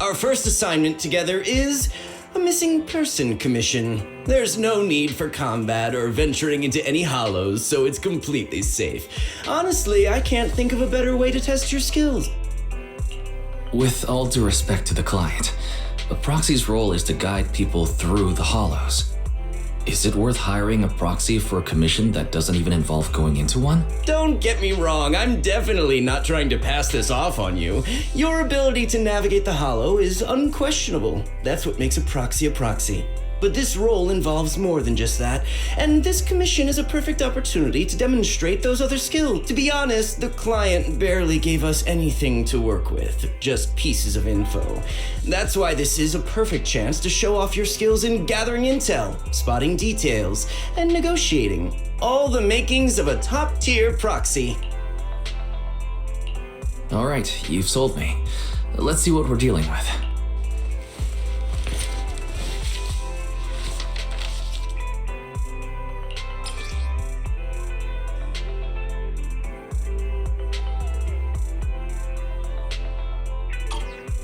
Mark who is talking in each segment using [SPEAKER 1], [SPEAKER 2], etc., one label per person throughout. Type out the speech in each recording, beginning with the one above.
[SPEAKER 1] Our first assignment together is a missing person commission. There's no need for combat or venturing into any hollows, so it's completely safe. Honestly, I can't think of a better way to test your skills.
[SPEAKER 2] With all due respect to the client, a proxy's role is to guide people through the hollows. Is it worth hiring a proxy for a commission that doesn't even involve going into one?
[SPEAKER 1] Don't get me wrong, I'm definitely not trying to pass this off on you. Your ability to navigate the hollow is unquestionable. That's what makes a proxy a proxy. But this role involves more than just that, and this commission is a perfect opportunity to demonstrate those other skills. To be honest, the client barely gave us anything to work with, just pieces of info. That's why this is a perfect chance to show off your skills in gathering intel, spotting details, and negotiating. All the makings of a top-tier proxy.
[SPEAKER 2] All right, you've sold me. Let's see what we're dealing with.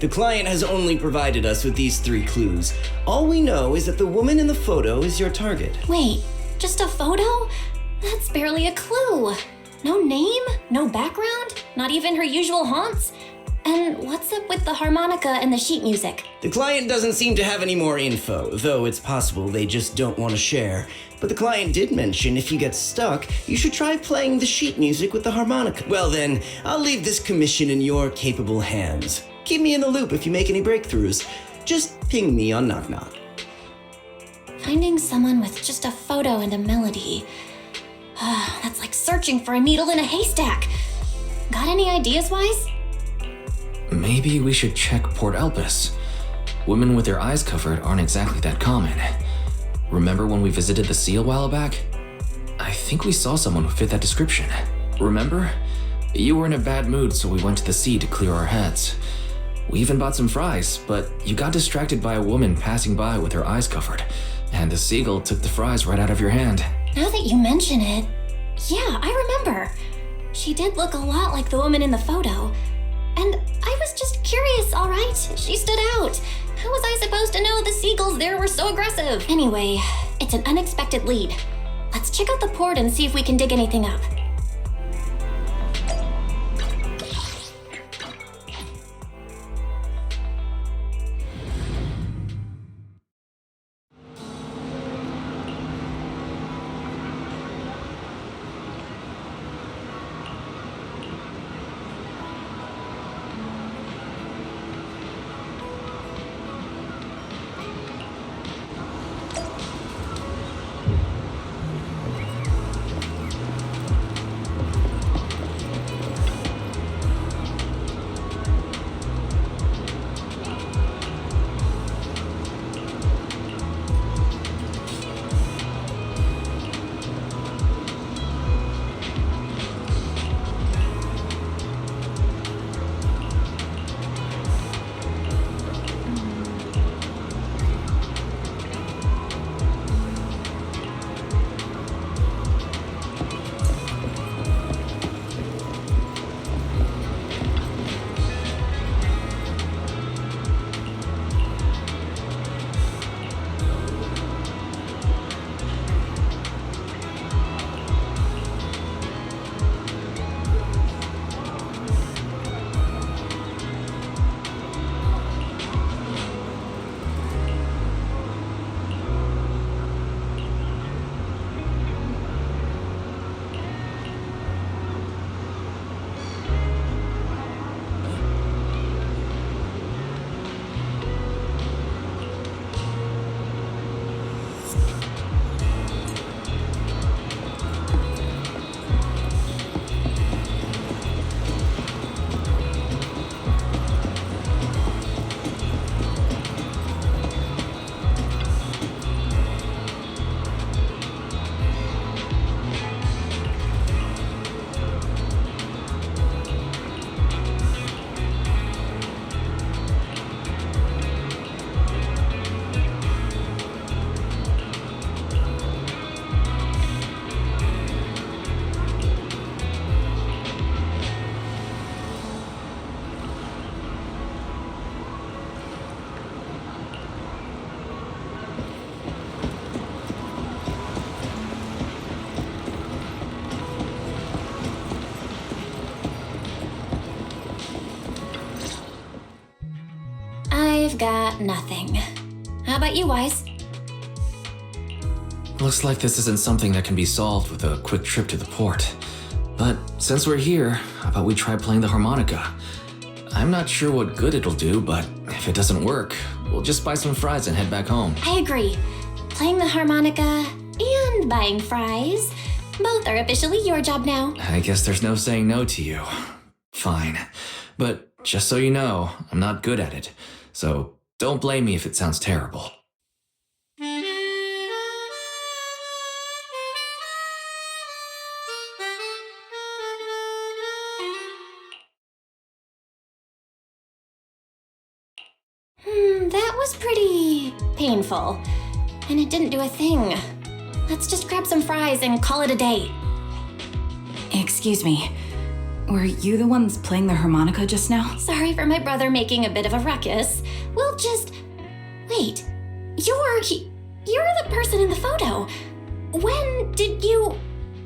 [SPEAKER 1] The client has only provided us with these 3 clues. All we know is that the woman in the photo is your target.
[SPEAKER 3] Wait, just a photo? That's barely a clue. No name, no background, not even her usual haunts. And what's up with the harmonica and the sheet music?
[SPEAKER 1] The client doesn't seem to have any more info, though it's possible they just don't want to share. But the client did mention if you get stuck, you should try playing the sheet music with the harmonica. Well then, I'll leave this commission in your capable hands. Keep me in the loop if you make any breakthroughs. Just ping me on Knock Knock.
[SPEAKER 3] Finding someone with just a photo and a melody. That's like searching for a needle in a haystack. Got any ideas, Wise?
[SPEAKER 2] Maybe we should check Port Elpis. Women with their eyes covered aren't exactly that common. Remember when we visited the sea a while back? I think we saw someone who fit that description. Remember? You were in a bad mood, so we went to the sea to clear our heads. We even bought some fries, but you got distracted by a woman passing by with her eyes covered, and the seagull took the fries right out of your hand.
[SPEAKER 3] Now that you mention it, yeah, I remember. She did look a lot like the woman in the photo. And I was just curious, all right? She stood out. How was I supposed to know the seagulls there were so aggressive? Anyway, it's an unexpected lead. Let's check out the port and see if we can dig anything up. I've got nothing. How about you, Wise?
[SPEAKER 2] Looks like this isn't something that can be solved with a quick trip to the port. But since we're here, how about we try playing the harmonica? I'm not sure what good it'll do, but if it doesn't work, we'll just buy some fries and head back home.
[SPEAKER 3] I agree. Playing the harmonica and buying fries, both are officially your job now.
[SPEAKER 2] I guess there's no saying no to you. Fine. But just so you know, I'm not good at it. So don't blame me if it sounds terrible.
[SPEAKER 3] That was pretty painful. And it didn't do a thing. Let's just grab some fries and call it a day.
[SPEAKER 4] Excuse me. Were you the ones playing the harmonica just now?
[SPEAKER 3] Sorry for my brother making a bit of a ruckus. We'll just... Wait. You're the person in the photo. When did you...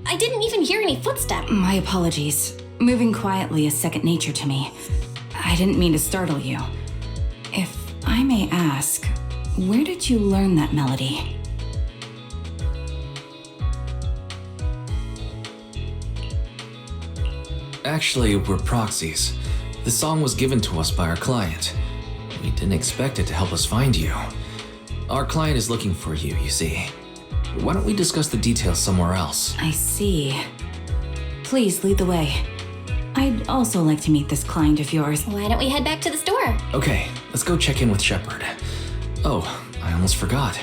[SPEAKER 3] I didn't even hear any footsteps.
[SPEAKER 4] My apologies. Moving quietly is second nature to me. I didn't mean to startle you. If I may ask, where did you learn that melody?
[SPEAKER 2] Actually, we're proxies. The song was given to us by our client. We didn't expect it to help us find you. Our client is looking for you, you see. Why don't we discuss the details somewhere else?
[SPEAKER 4] I see. Please lead the way. I'd also like to meet this client of yours.
[SPEAKER 3] Why don't we head back to the store?
[SPEAKER 2] Okay, let's go check in with Shepard. Oh, I almost forgot.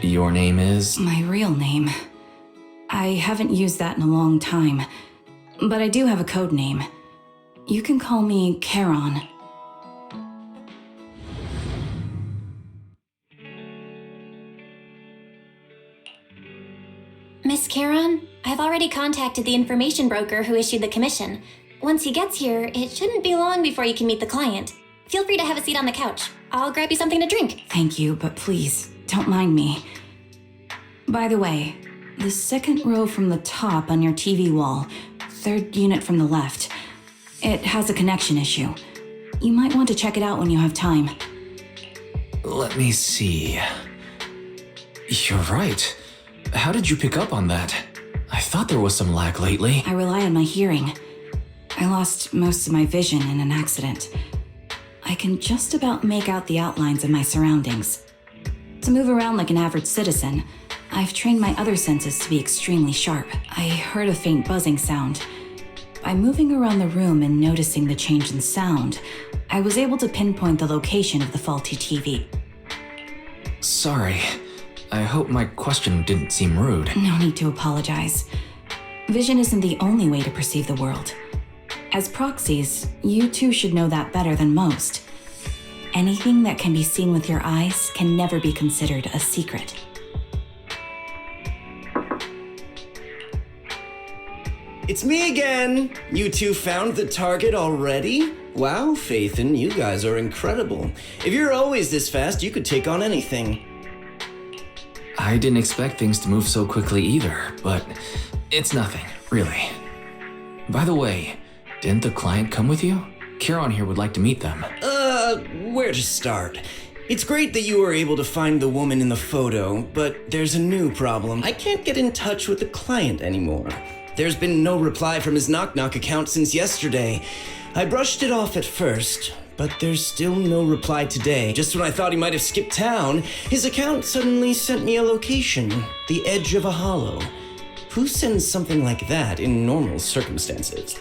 [SPEAKER 2] Your name is...
[SPEAKER 4] My real name. I haven't used that in a long time, but I do have a code name. You can call me Charon.
[SPEAKER 3] Miss Charon, I've already contacted the information broker who issued the commission. Once he gets here, it shouldn't be long before you can meet the client. Feel free to have a seat on the couch. I'll grab you something to drink.
[SPEAKER 4] Thank you, but please, don't mind me. By the way, the second row from the top on your TV wall, third unit from the left, it has a connection issue. You might want to check it out when you have time.
[SPEAKER 2] Let me see. You're right. How did you pick up on that? I thought there was some lag lately.
[SPEAKER 4] I rely on my hearing. I lost most of my vision in an accident. I can just about make out the outlines of my surroundings. To move around like an average citizen, I've trained my other senses to be extremely sharp. I heard a faint buzzing sound. By moving around the room and noticing the change in sound, I was able to pinpoint the location of the faulty TV.
[SPEAKER 2] Sorry. I hope my question didn't seem rude.
[SPEAKER 4] No need to apologize. Vision isn't the only way to perceive the world. As proxies, you two should know that better than most. Anything that can be seen with your eyes can never be considered a secret.
[SPEAKER 1] It's me again! You two found the target already? Wow, Faithin, you guys are incredible. If you're always this fast, you could take on anything.
[SPEAKER 2] I didn't expect things to move so quickly either, but it's nothing, really. By the way, didn't the client come with you? Charon here would like to meet them.
[SPEAKER 1] Where to start? It's great that you were able to find the woman in the photo, but there's a new problem. I can't get in touch with the client anymore. There's been no reply from his Knock Knock account since yesterday. I brushed it off at first, but there's still no reply today. Just when I thought he might have skipped town, his account suddenly sent me a location, the edge of a hollow. Who sends something like that in normal circumstances?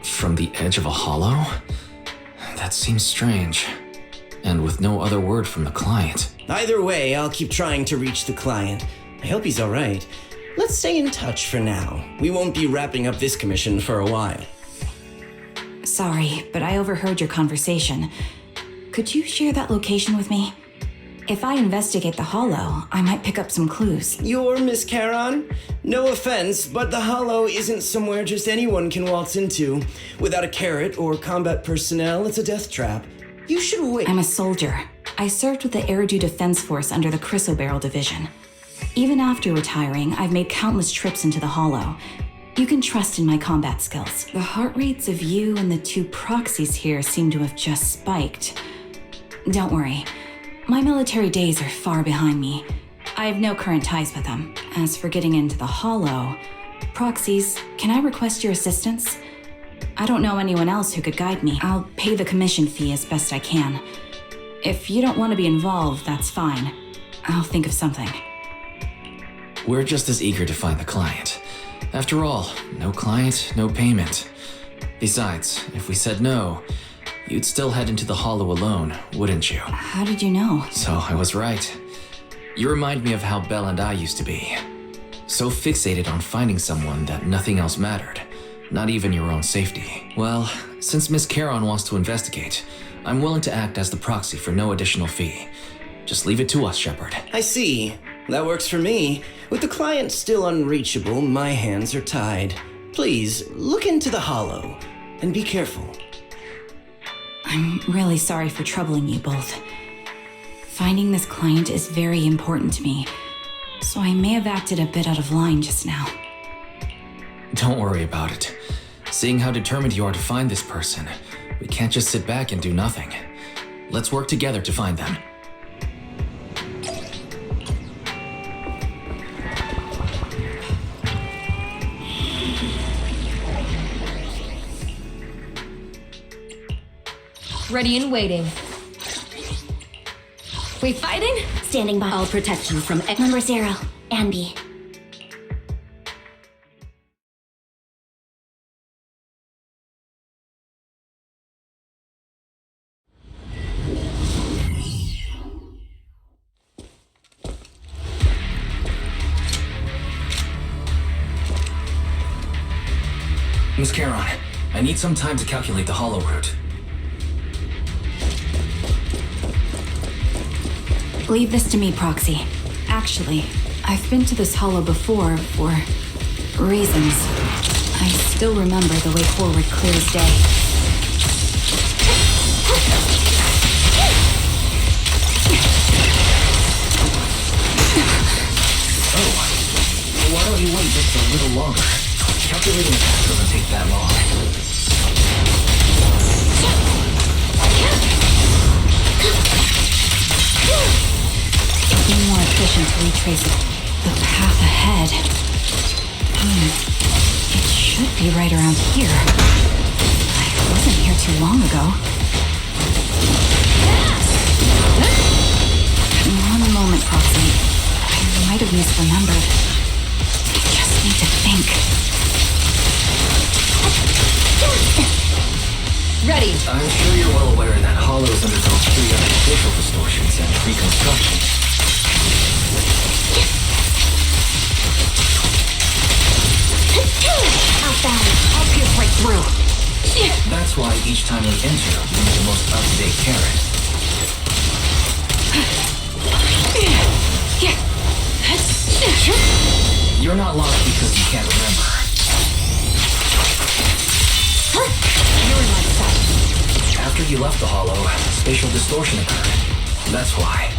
[SPEAKER 2] From the edge of a hollow? That seems strange. And with no other word from the client.
[SPEAKER 1] Either way, I'll keep trying to reach the client. I hope he's alright. Let's stay in touch for now. We won't be wrapping up this commission for a while.
[SPEAKER 4] Sorry, but I overheard your conversation. Could you share that location with me? If I investigate the hollow, I might pick up some clues.
[SPEAKER 1] You're Miss Charon? No offense, but the hollow isn't somewhere just anyone can waltz into. Without a carrot or combat personnel, it's a death trap. You should wait.
[SPEAKER 4] I'm a soldier. I served with the Eridu Defense Force under the Chrysoberyl Division. Even after retiring, I've made countless trips into the hollow. You can trust in my combat skills. The heart rates of you and the two proxies here seem to have just spiked. Don't worry. My military days are far behind me. I have no current ties with them. As for getting into the Hollow, proxies, can I request your assistance? I don't know anyone else who could guide me. I'll pay the commission fee as best I can. If you don't want to be involved, that's fine. I'll think of something.
[SPEAKER 2] We're just as eager to find the client. After all, no client, no payment. Besides, if we said no, you'd still head into the Hollow alone, wouldn't you?
[SPEAKER 4] How did you know?
[SPEAKER 2] So I was right. You remind me of how Belle and I used to be. So fixated on finding someone that nothing else mattered, not even your own safety. Well, since Miss Charon wants to investigate, I'm willing to act as the proxy for no additional fee. Just leave it to us, Shepard.
[SPEAKER 1] I see. That works for me. With the client still unreachable, my hands are tied. Please, look into the Hollow, and be careful.
[SPEAKER 4] I'm really sorry for troubling you both. Finding this client is very important to me, so I may have acted a bit out of line just now.
[SPEAKER 2] Don't worry about it. Seeing how determined you are to find this person, we can't just sit back and do nothing. Let's work together to find them.
[SPEAKER 5] Ready and waiting. We fighting?
[SPEAKER 3] Standing by.
[SPEAKER 5] I'll protect you from
[SPEAKER 3] Number 0, Anby.
[SPEAKER 2] Miss Charon, I need some time to calculate the Hollow route.
[SPEAKER 4] Leave this to me, Proxy. Actually, I've been to this Hollow before for reasons. I still remember the way forward clear as day.
[SPEAKER 2] Oh, why don't you wait just a little longer? Calculating a path doesn't take that long.
[SPEAKER 4] It'd be more efficient to retrace the path ahead. It should be right around here. I wasn't here too long ago. One moment, Proxy. I might have misremembered. I just need to think.
[SPEAKER 5] ready.
[SPEAKER 2] I'm sure you're well aware that Hollows undergo periodic facial distortions and reconstruction.
[SPEAKER 3] Outbound. I'll pierce right through.
[SPEAKER 2] That's why each time we enter, we need the most up-to-date carrot. You're not lost because you can't remember.
[SPEAKER 3] You're in my sight.
[SPEAKER 2] After you left the Hollow, spatial distortion occurred. That's why.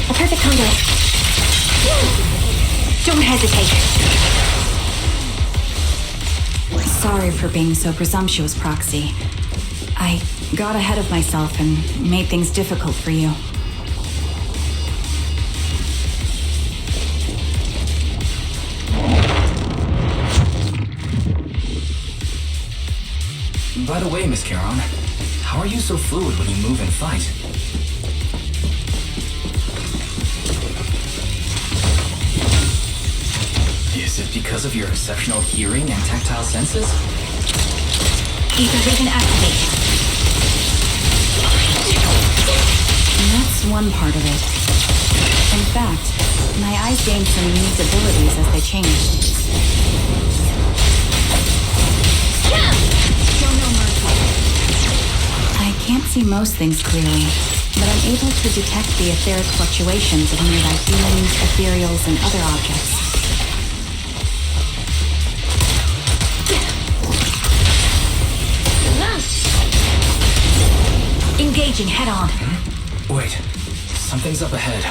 [SPEAKER 3] A perfect conduit. Don't hesitate.
[SPEAKER 4] Sorry for being so presumptuous, Proxy. I got ahead of myself and made things difficult for you.
[SPEAKER 2] By the way, Miss Charon, how are you so fluid when you move and fight? Is it because of your exceptional hearing and tactile senses?
[SPEAKER 4] Ether vision activate. That's one part of it. In fact, my eyes gained some unique abilities as they changed.
[SPEAKER 3] Show no mercy.
[SPEAKER 4] I can't see most things clearly, but I'm able to detect the etheric fluctuations of nearby humans, ethereals, and other objects. Engaging head-on.
[SPEAKER 2] Wait, something's up ahead.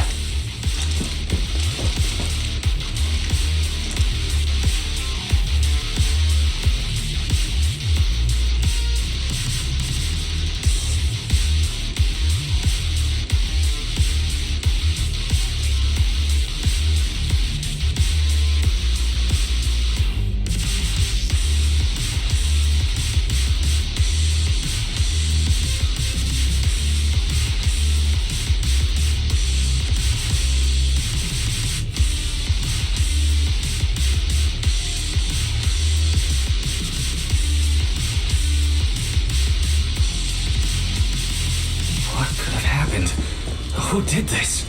[SPEAKER 2] Who did this?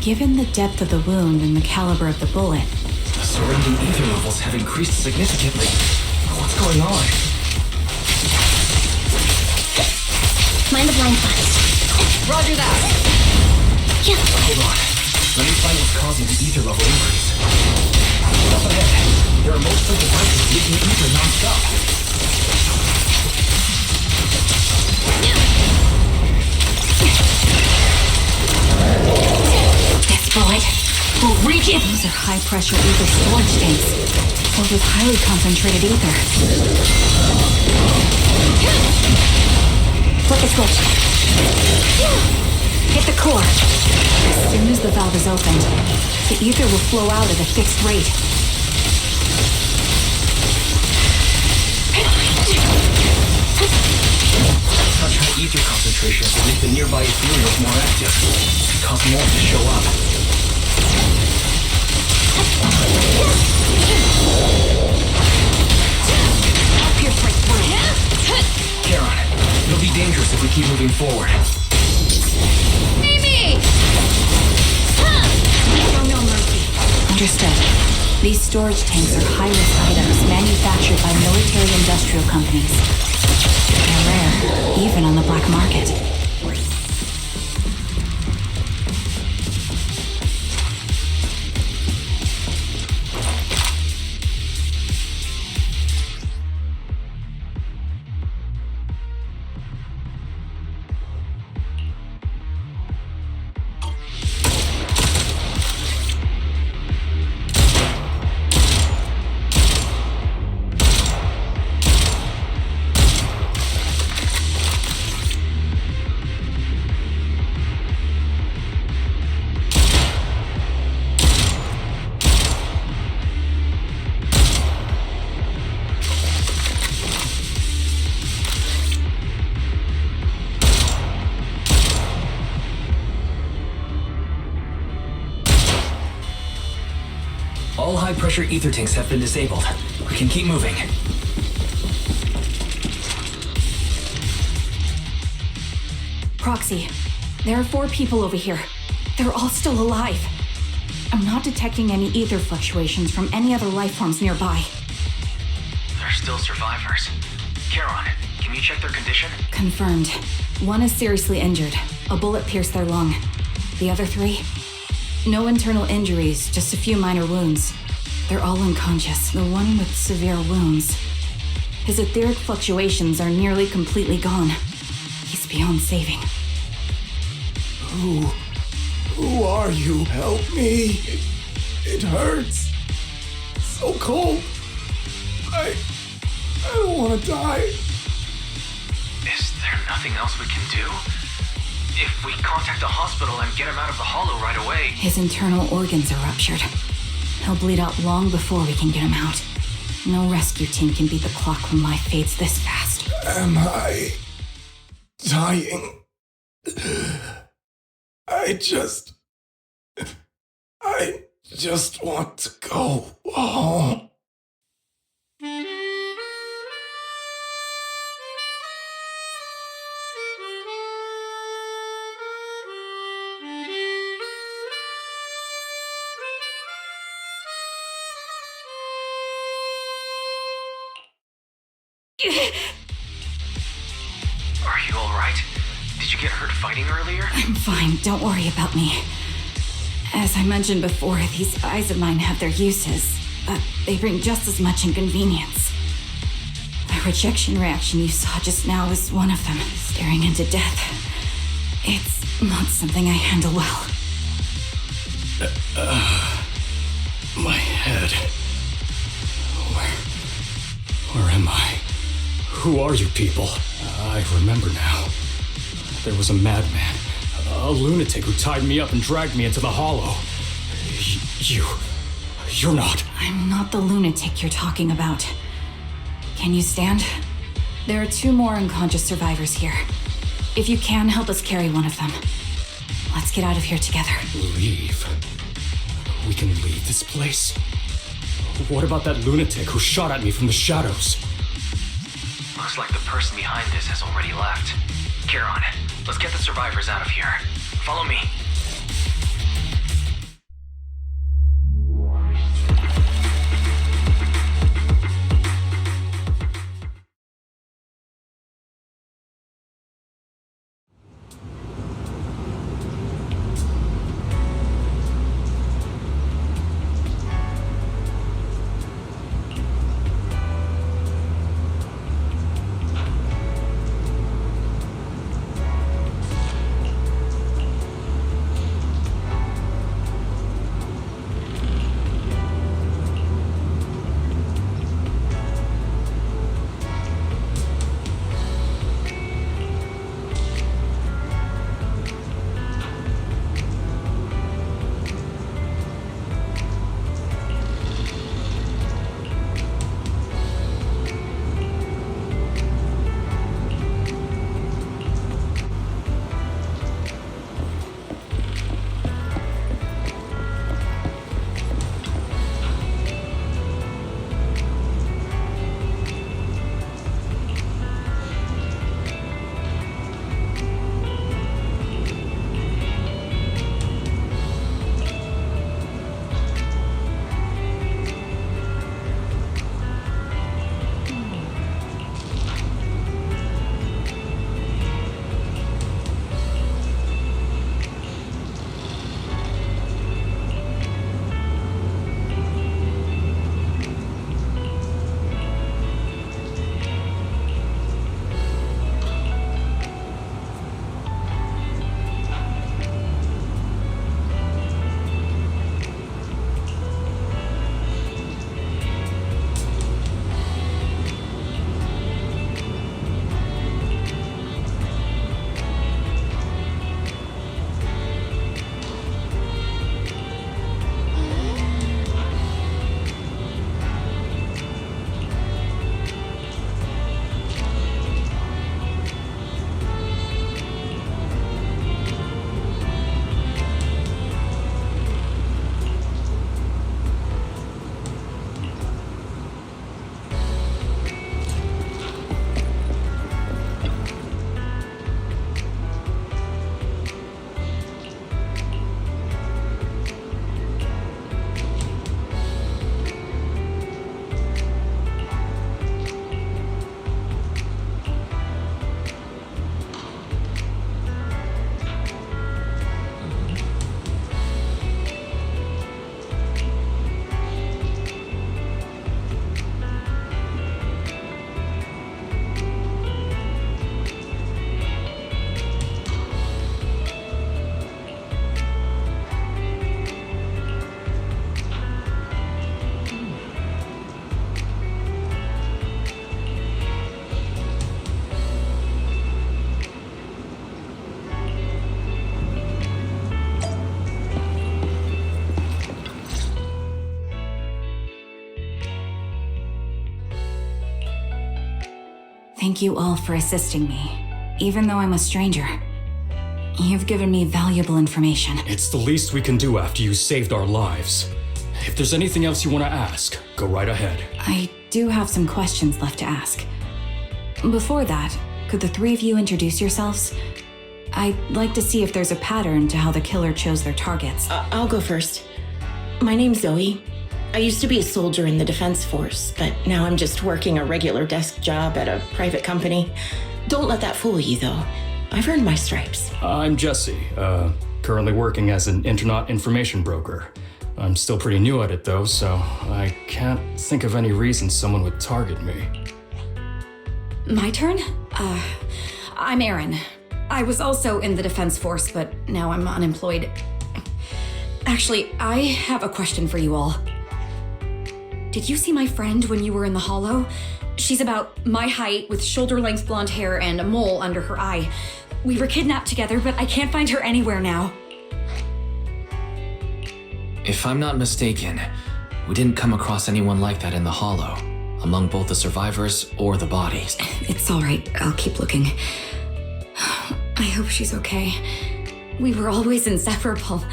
[SPEAKER 4] Given the depth of the wound and the caliber of the bullet,
[SPEAKER 2] The surrounding ether levels have increased significantly. What's going on?
[SPEAKER 3] Mind the blind spots.
[SPEAKER 5] Roger that.
[SPEAKER 3] Yeah.
[SPEAKER 2] Hold on. Let me find what's causing the ether level increase. Up ahead, there are multiple devices leaking ether non-stop.
[SPEAKER 4] this bullet will reach it. Those are high-pressure ether storage tanks, filled with highly concentrated ether. Flip the switch. Hit the core. As soon as the valve is opened, the ether will flow out at a fixed rate.
[SPEAKER 2] Such high ether concentrations will make the nearby ethereals more active and cause more to show up.
[SPEAKER 4] Pierce right through.
[SPEAKER 2] Charon, it'll be dangerous if we keep moving forward.
[SPEAKER 5] Amy!
[SPEAKER 4] Show no mercy. Understood. These storage tanks are high-risk items manufactured by military-industrial companies. They're rare, even on the black market.
[SPEAKER 2] All high-pressure ether tanks have been disabled. We can keep moving.
[SPEAKER 4] Proxy, there are 4 people over here. They're all still alive. I'm not detecting any ether fluctuations from any other life forms nearby.
[SPEAKER 2] They're still survivors. Charon, can you check their condition?
[SPEAKER 4] Confirmed. 1 is seriously injured. A bullet pierced their lung. The other 3? No internal injuries, just a few minor wounds. They're all unconscious, the one with severe wounds. His etheric fluctuations are nearly completely gone. He's beyond saving.
[SPEAKER 1] Who are you? Help me. It hurts. So cold. I don't want to die.
[SPEAKER 2] Is there nothing else we can do? If we contact the hospital and get him out of the hollow right away...
[SPEAKER 4] His internal organs are ruptured. He'll bleed out long before we can get him out. No rescue team can beat the clock when life fades this fast.
[SPEAKER 1] Am I dying? I just want to go home.
[SPEAKER 2] Are you alright? Did you get hurt fighting earlier?
[SPEAKER 4] I'm fine, don't worry about me. As I mentioned before, these eyes of mine have their uses, but they bring just as much inconvenience. The rejection reaction you saw just now is one of them, staring into death. It's not something I handle well.
[SPEAKER 1] My head. Where am I? Who are you people? I remember now. There was a madman, a lunatic who tied me up and dragged me into the hollow. You're not.
[SPEAKER 4] I'm not the lunatic you're talking about. Can you stand? There are 2 more unconscious survivors here. If you can, help us carry one of them. Let's get out of here together.
[SPEAKER 1] Leave? We can leave this place? What about that lunatic who shot at me from the shadows?
[SPEAKER 2] Looks like the person behind this has already left. Charon, let's get the survivors out of here. Follow me.
[SPEAKER 4] Thank you all for assisting me, even though I'm a stranger. You've given me valuable information.
[SPEAKER 6] It's the least we can do after you saved our lives. If there's anything else you want to ask, go right ahead.
[SPEAKER 4] I do have some questions left to ask. Before that, could the three of you introduce yourselves? I'd like to see if there's a pattern to how the killer chose their targets.
[SPEAKER 7] I'll go first. My name's Zoe. I used to be a soldier in the Defense Force, but now I'm just working a regular desk job at a private company. Don't let that fool you, though. I've earned my stripes.
[SPEAKER 6] I'm Jesse, currently working as an internet information broker. I'm still pretty new at it, though, so I can't think of any reason someone would target me.
[SPEAKER 4] My turn? I'm Erin. I was also in the Defense Force, but now I'm unemployed. Actually, I have a question for you all. Did you see my friend when you were in the Hollow? She's about my height with shoulder-length blonde hair and a mole under her eye. We were kidnapped together, but I can't find her anywhere now.
[SPEAKER 2] If I'm not mistaken, we didn't come across anyone like that in the Hollow, among both the survivors or the bodies.
[SPEAKER 4] It's all right. I'll keep looking. I hope she's okay. We were always inseparable.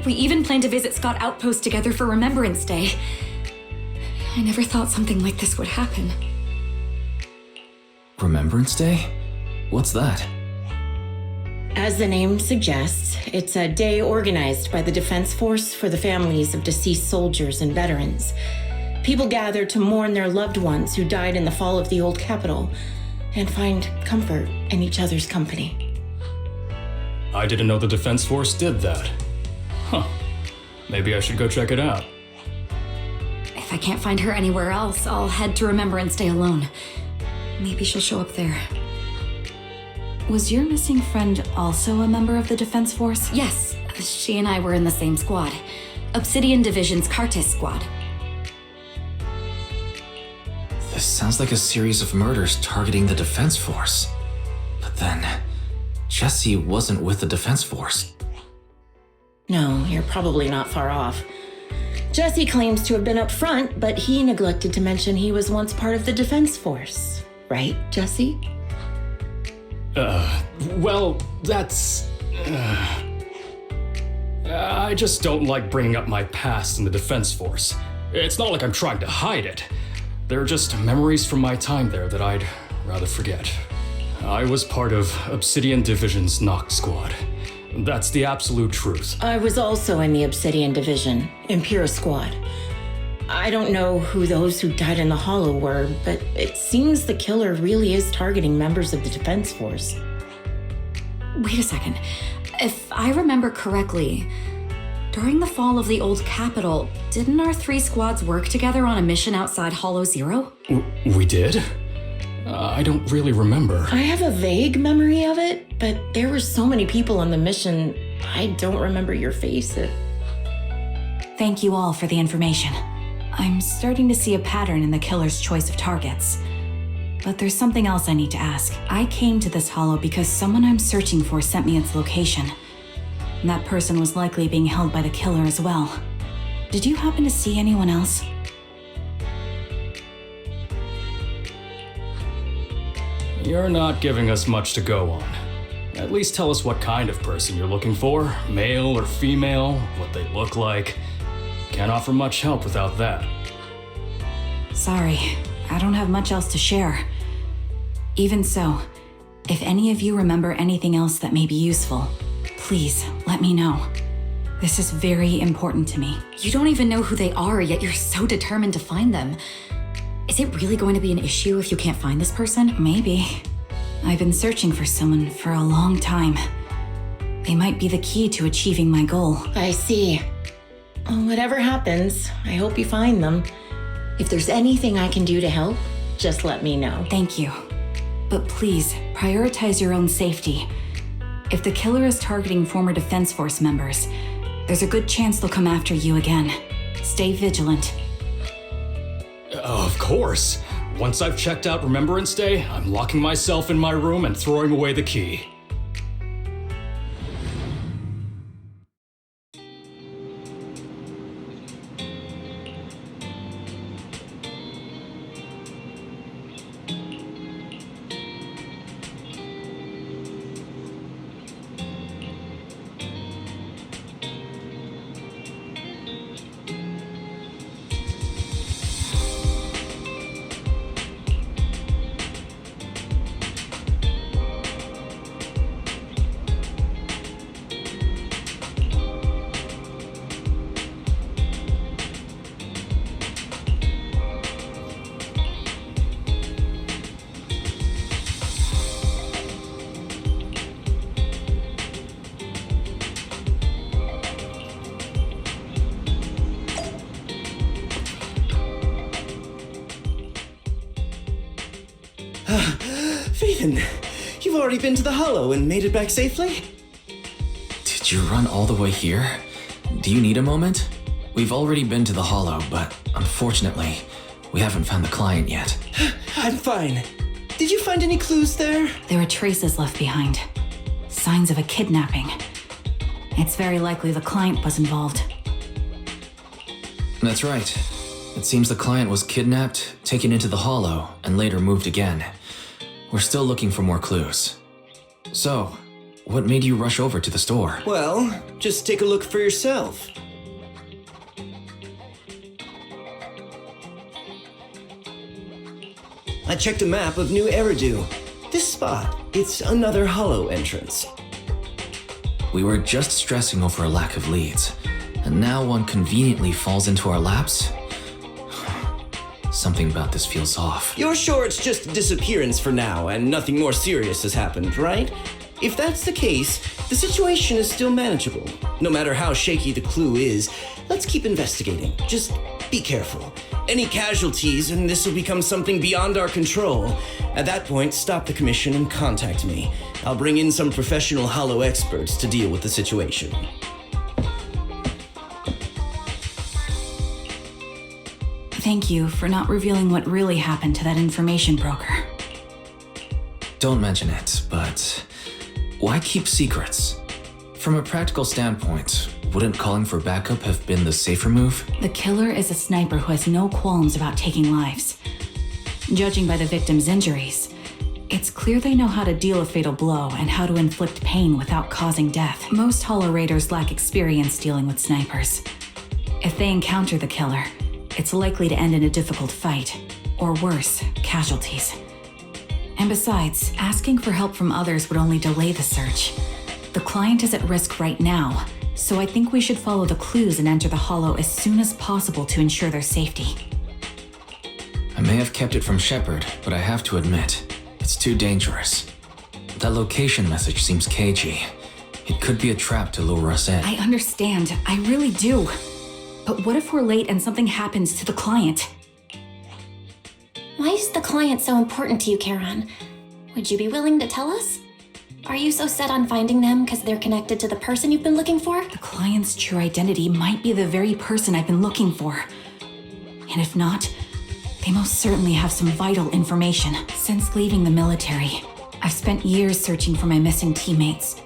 [SPEAKER 4] We even planned to visit Scott Outpost together for Remembrance Day. I never thought something like this would happen.
[SPEAKER 2] Remembrance Day? What's that?
[SPEAKER 7] As the name suggests, it's a day organized by the Defense Force for the families of deceased soldiers and veterans. People gather to mourn their loved ones who died in the fall of the old capital and find comfort in each other's company.
[SPEAKER 6] I didn't know the Defense Force did that. Huh. Maybe I should go check it out.
[SPEAKER 4] If I can't find her anywhere else, I'll head to Remember and Stay Alone. Maybe she'll show up there. Was your missing friend also a member of the Defense Force? Yes, she and I were in the same squad. Obsidian Division's Cartis squad.
[SPEAKER 2] This sounds like a series of murders targeting the Defense Force. But then, Jesse wasn't with the Defense Force.
[SPEAKER 7] No, you're probably not far off. Jesse claims to have been up front, but he neglected to mention he was once part of the Defense Force. Right, Jesse?
[SPEAKER 6] Well, that's... I just don't like bringing up my past in the Defense Force. It's not like I'm trying to hide it. They're just memories from my time there that I'd rather forget. I was part of Obsidian Division's Knock Squad. That's the absolute truth.
[SPEAKER 7] I was also in the Obsidian Division, Impera Squad. I don't know who those who died in the Hollow were, but it seems the killer really is targeting members of the Defense Force.
[SPEAKER 4] Wait a second. If I remember correctly, during the fall of the old capital, didn't our 3 squads work together on a mission outside Hollow Zero?
[SPEAKER 6] We did? I don't really remember.
[SPEAKER 7] I have a vague memory of it, but there were so many people on the mission, I don't remember your face.
[SPEAKER 4] Thank you all for the information. I'm starting to see a pattern in the killer's choice of targets. But there's something else I need to ask. I came to this hollow because someone I'm searching for sent me its location. And that person was likely being held by the killer as well. Did you happen to see anyone else?
[SPEAKER 6] You're not giving us much to go on. At least tell us what kind of person you're looking for, male or female, what they look like. Can't offer much help without that.
[SPEAKER 4] Sorry, I don't have much else to share. Even so, if any of you remember anything else that may be useful, please let me know. This is very important to me. You don't even know who they are, yet you're so determined to find them. Is it really going to be an issue if you can't find this person? Maybe. I've been searching for someone for a long time. They might be the key to achieving my goal.
[SPEAKER 7] I see. Whatever happens, I hope you find them. If there's anything I can do to help, just let me know.
[SPEAKER 4] Thank you. But please, prioritize your own safety. If the killer is targeting former Defense Force members, there's a good chance they'll come after you again. Stay vigilant.
[SPEAKER 6] Of course. Once I've checked out Remembrance Day, I'm locking myself in my room and throwing away the key.
[SPEAKER 1] Phaethon, you've already been to the Hollow and made it back safely?
[SPEAKER 2] Did you run all the way here? Do you need a moment? We've already been to the Hollow, but unfortunately, we haven't found the client yet.
[SPEAKER 1] I'm fine. Did you find any clues there?
[SPEAKER 4] There are traces left behind. Signs of a kidnapping. It's very likely the client was involved.
[SPEAKER 2] That's right. It seems the client was kidnapped, taken into the Hollow, and later moved again. We're still looking for more clues. So, what made you rush over to the store?
[SPEAKER 1] Well, just take a look for yourself. I checked a map of New Eridu. This spot, it's another Hollow entrance.
[SPEAKER 2] We were just stressing over a lack of leads, and now one conveniently falls into our laps? Something about this feels off.
[SPEAKER 1] You're sure it's just a disappearance for now and nothing more serious has happened, right? If that's the case, the situation is still manageable. No matter how shaky the clue is, let's keep investigating. Just be careful. Any casualties and this will become something beyond our control. At that point, stop the commission and contact me. I'll bring in some professional hollow experts to deal with the situation.
[SPEAKER 4] Thank you for not revealing what really happened to that information broker.
[SPEAKER 2] Don't mention it, but why keep secrets? From a practical standpoint, wouldn't calling for backup have been the safer move?
[SPEAKER 4] The killer is a sniper who has no qualms about taking lives. Judging by the victim's injuries, it's clear they know how to deal a fatal blow and how to inflict pain without causing death. Most Hollow Raiders lack experience dealing with snipers. If they encounter the killer, it's likely to end in a difficult fight, or worse, casualties. And besides, asking for help from others would only delay the search. The client is at risk right now, so I think we should follow the clues and enter the Hollow as soon as possible to ensure their safety.
[SPEAKER 2] I may have kept it from Shepard, but I have to admit, it's too dangerous. That location message seems cagey. It could be a trap to lure us in.
[SPEAKER 4] I understand, I really do. But what if we're late and something happens to the client?
[SPEAKER 3] Why is the client so important to you, Charon? Would you be willing to tell us? Are you so set on finding them because they're connected to the person you've been looking for?
[SPEAKER 4] The client's true identity might be the very person I've been looking for. And if not, they most certainly have some vital information. Since leaving the military, I've spent years searching for my missing teammates.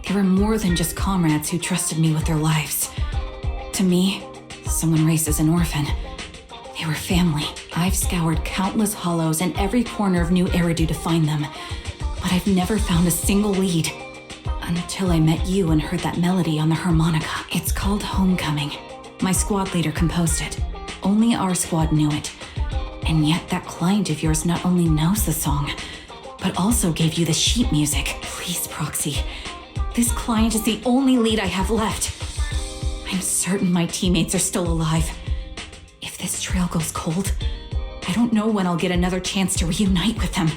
[SPEAKER 4] They were more than just comrades who trusted me with their lives. To me, someone raised as an orphan. They were family. I've scoured countless hollows and every corner of New Eridu to find them, but I've never found a single lead. Until I met you and heard that melody on the harmonica. It's called Homecoming. My squad leader composed it. Only our squad knew it. And yet that client of yours not only knows the song, but also gave you the sheet music. Please, Proxy. This client is the only lead I have left. I'm certain my teammates are still alive. If this trail goes cold, I don't know when I'll get another chance to reunite with them.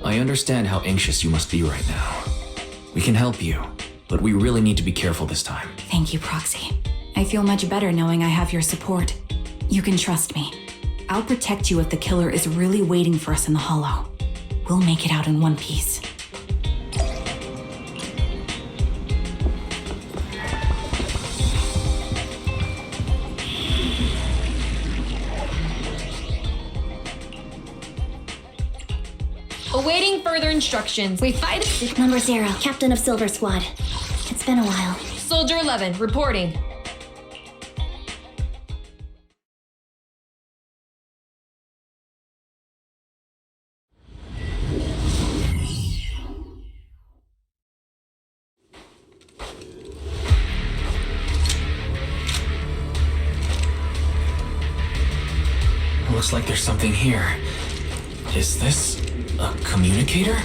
[SPEAKER 2] I understand how anxious you must be right now. We can help you, but we really need to be careful this time.
[SPEAKER 4] Thank you, Proxy. I feel much better knowing I have your support. You can trust me. I'll protect you if the killer is really waiting for us in the Hollow. We'll make it out in one piece.
[SPEAKER 5] Awaiting further instructions. We fight.
[SPEAKER 3] Number 0, Captain of Silver Squad. It's been a while.
[SPEAKER 5] Soldier 11, reporting.
[SPEAKER 2] Looks like there's something here. Is this a communicator?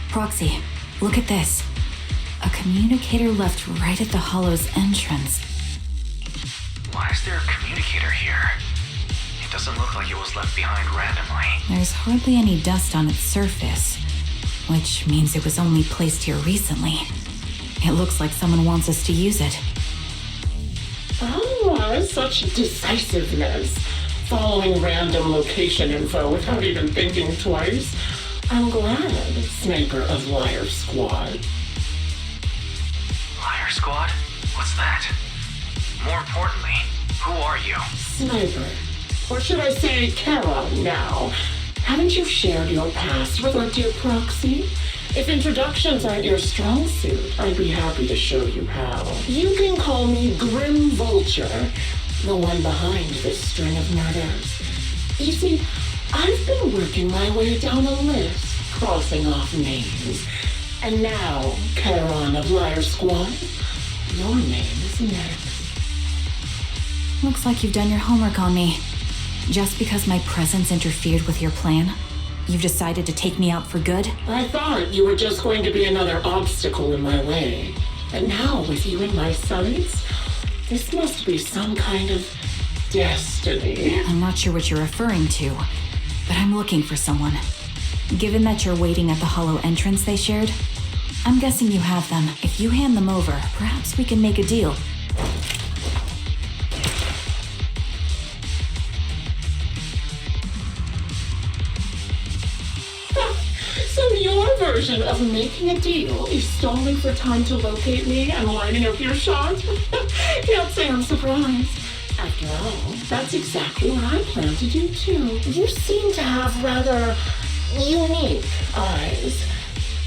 [SPEAKER 4] Proxy, look at this. A communicator left right at the Hollow's entrance.
[SPEAKER 2] Why is there a communicator here? It doesn't look like it was left behind randomly.
[SPEAKER 4] There's hardly any dust on its surface, which means it was only placed here recently. It looks like someone wants us to use it.
[SPEAKER 8] Oh, such decisiveness. Following random location info without even thinking twice. I'm glad, Sniper of Liar Squad.
[SPEAKER 2] Liar Squad? What's that? More importantly, who are you?
[SPEAKER 8] Sniper. Or should I say Charon now? Haven't you shared your past with our dear Proxy? If introductions aren't your strong suit, I'd be happy to show you how. You can call me Grim Vulture, the one behind this string of murders. You see, I've been working my way down a list, crossing off names. And now, Charon of Liar Squad, your name is next.
[SPEAKER 4] Looks like you've done your homework on me. Just because my presence interfered with your plan, you've decided to take me out for good?
[SPEAKER 8] I thought you were just going to be another obstacle in my way. And now, with you in my sights, this must be some kind of destiny.
[SPEAKER 4] I'm not sure what you're referring to, but I'm looking for someone. Given that you're waiting at the hollow entrance they shared, I'm guessing you have them. If you hand them over, perhaps we can make a deal.
[SPEAKER 8] So your version of making a deal is stalling for time to locate me and lining up your shot? Can't say I'm surprised. After all, that's exactly what I plan to do too. You seem to have rather unique eyes,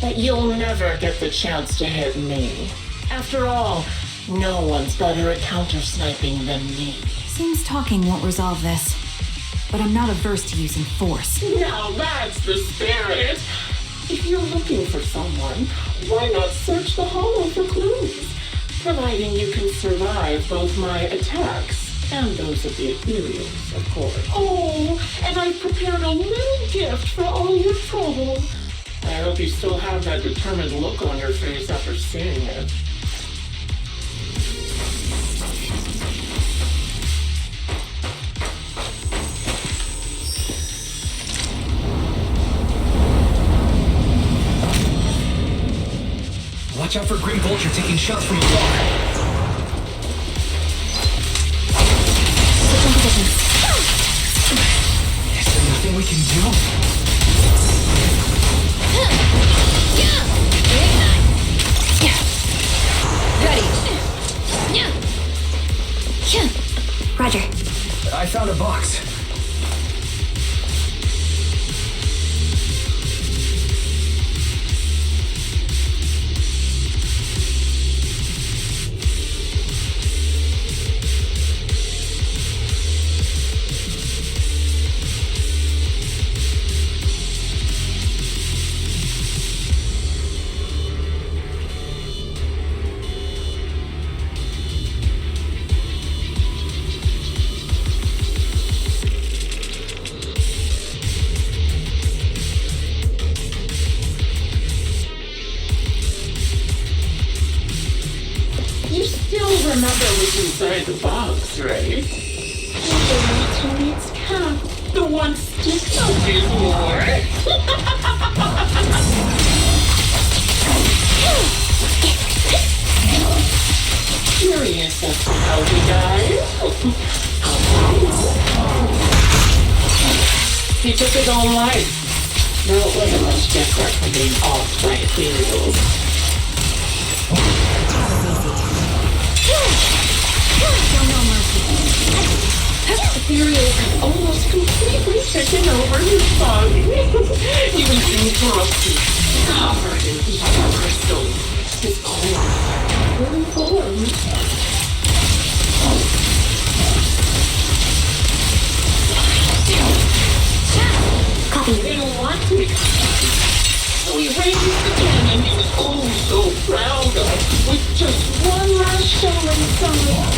[SPEAKER 8] but you'll never get the chance to hit me. After all, no one's better at counter-sniping than me.
[SPEAKER 4] Seems talking won't resolve this, but I'm not averse to using force.
[SPEAKER 8] Now that's the spirit. If you're looking for someone, why not search the hollow for clues? Providing you can survive both my attacks and those of the ethereals, of course. Oh, and I've prepared a little gift for all your trouble. I hope you still have that determined look on your face after seeing it.
[SPEAKER 2] Watch out for Grim Vulture taking shots from afar. Is there nothing we can do?
[SPEAKER 4] Roger.
[SPEAKER 2] I found a box.
[SPEAKER 8] Remember what's inside the box, right? The teammate's cap. The one sticks of his war. Curious as to how he died. He took his own life. No, it wasn't much different from being off by ethereals. Ethereals have almost completely taken over his body. He was incorrupted, covered in ether crystals. His core fully formed.
[SPEAKER 4] Copy.
[SPEAKER 8] He didn't want to become happy. So he raised the cannon he was oh so proud of, with just one last shell inside.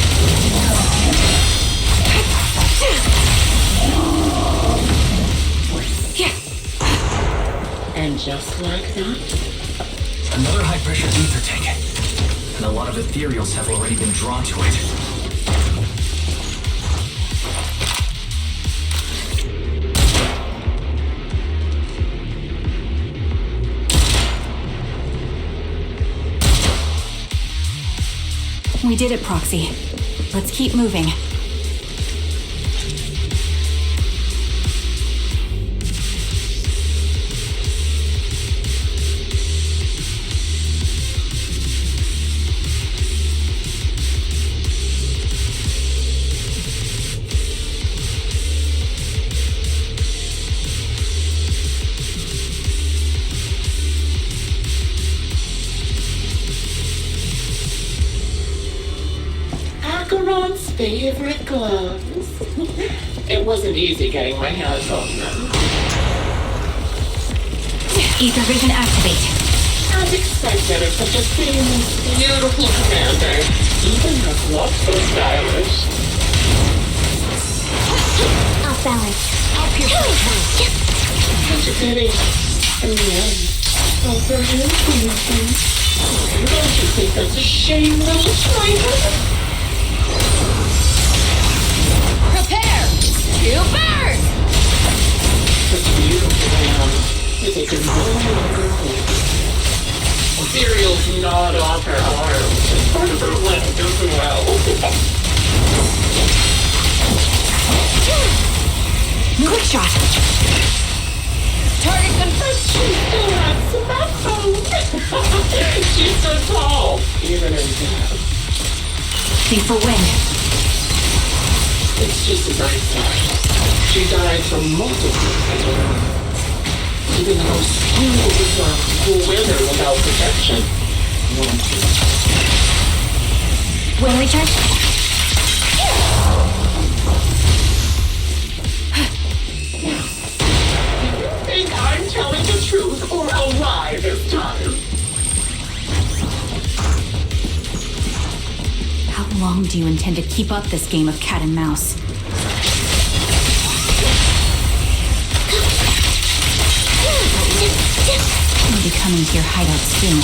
[SPEAKER 8] And just like that,
[SPEAKER 2] another high-pressure ether tank. And a lot of ethereals have already been drawn to it.
[SPEAKER 4] We did it, Proxy. Let's keep moving.
[SPEAKER 8] Charon's favorite gloves. It wasn't easy getting my hands on them.
[SPEAKER 4] Ether vision activate.
[SPEAKER 8] As expected of such a famous, beautiful commander, even her gloves so stylish.
[SPEAKER 3] Off balance.
[SPEAKER 5] I'll pierce it through.
[SPEAKER 8] Such a pity. In the end, I'll throw you into nothing. Don't you think that's a shame, little traitor?
[SPEAKER 5] Prepare to burn!
[SPEAKER 8] But you, man, they can no longer hope. Imperials gnawed off her arms as part of her leg as well.
[SPEAKER 4] Quick shot!
[SPEAKER 5] Target confirmed.
[SPEAKER 8] She still has some backbone. She's so tall, even in death.
[SPEAKER 4] Think for wind.
[SPEAKER 8] It's just as I thought. She died from multiple attacks. Even the most skilled will wither without protection.
[SPEAKER 3] Wind recharge?
[SPEAKER 8] I think I'm telling the truth or a lie this time.
[SPEAKER 4] How long do you intend to keep up this game of cat and mouse? I'll be coming to your hideout soon.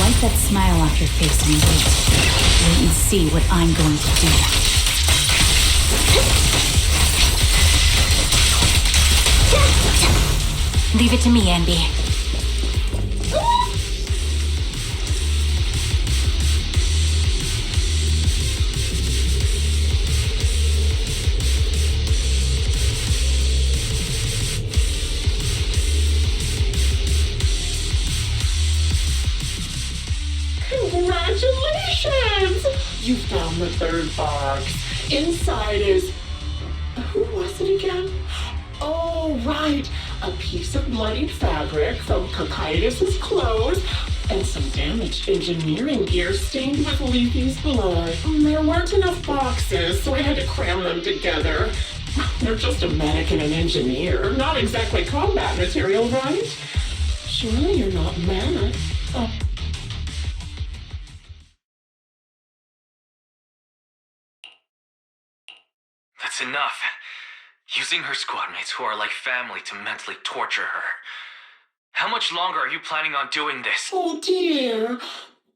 [SPEAKER 4] Wipe that smile off your face and wait. Wait and see what I'm going to do. Leave it to me, Anby.
[SPEAKER 8] Congratulations! You found the third box. Inside is... Who was it again? Oh, right. A piece of bloodied fabric from COMRADES' clothes and some damaged engineering gear stained with Leafy's blood. There weren't enough boxes, so I had to cram them together. They're just a medic and an engineer. Not exactly combat material, right? Surely you're not mad. Oh.
[SPEAKER 2] That's enough. Using her squad mates who are like family to mentally torture her. How much longer are you planning on doing this?
[SPEAKER 8] Oh dear,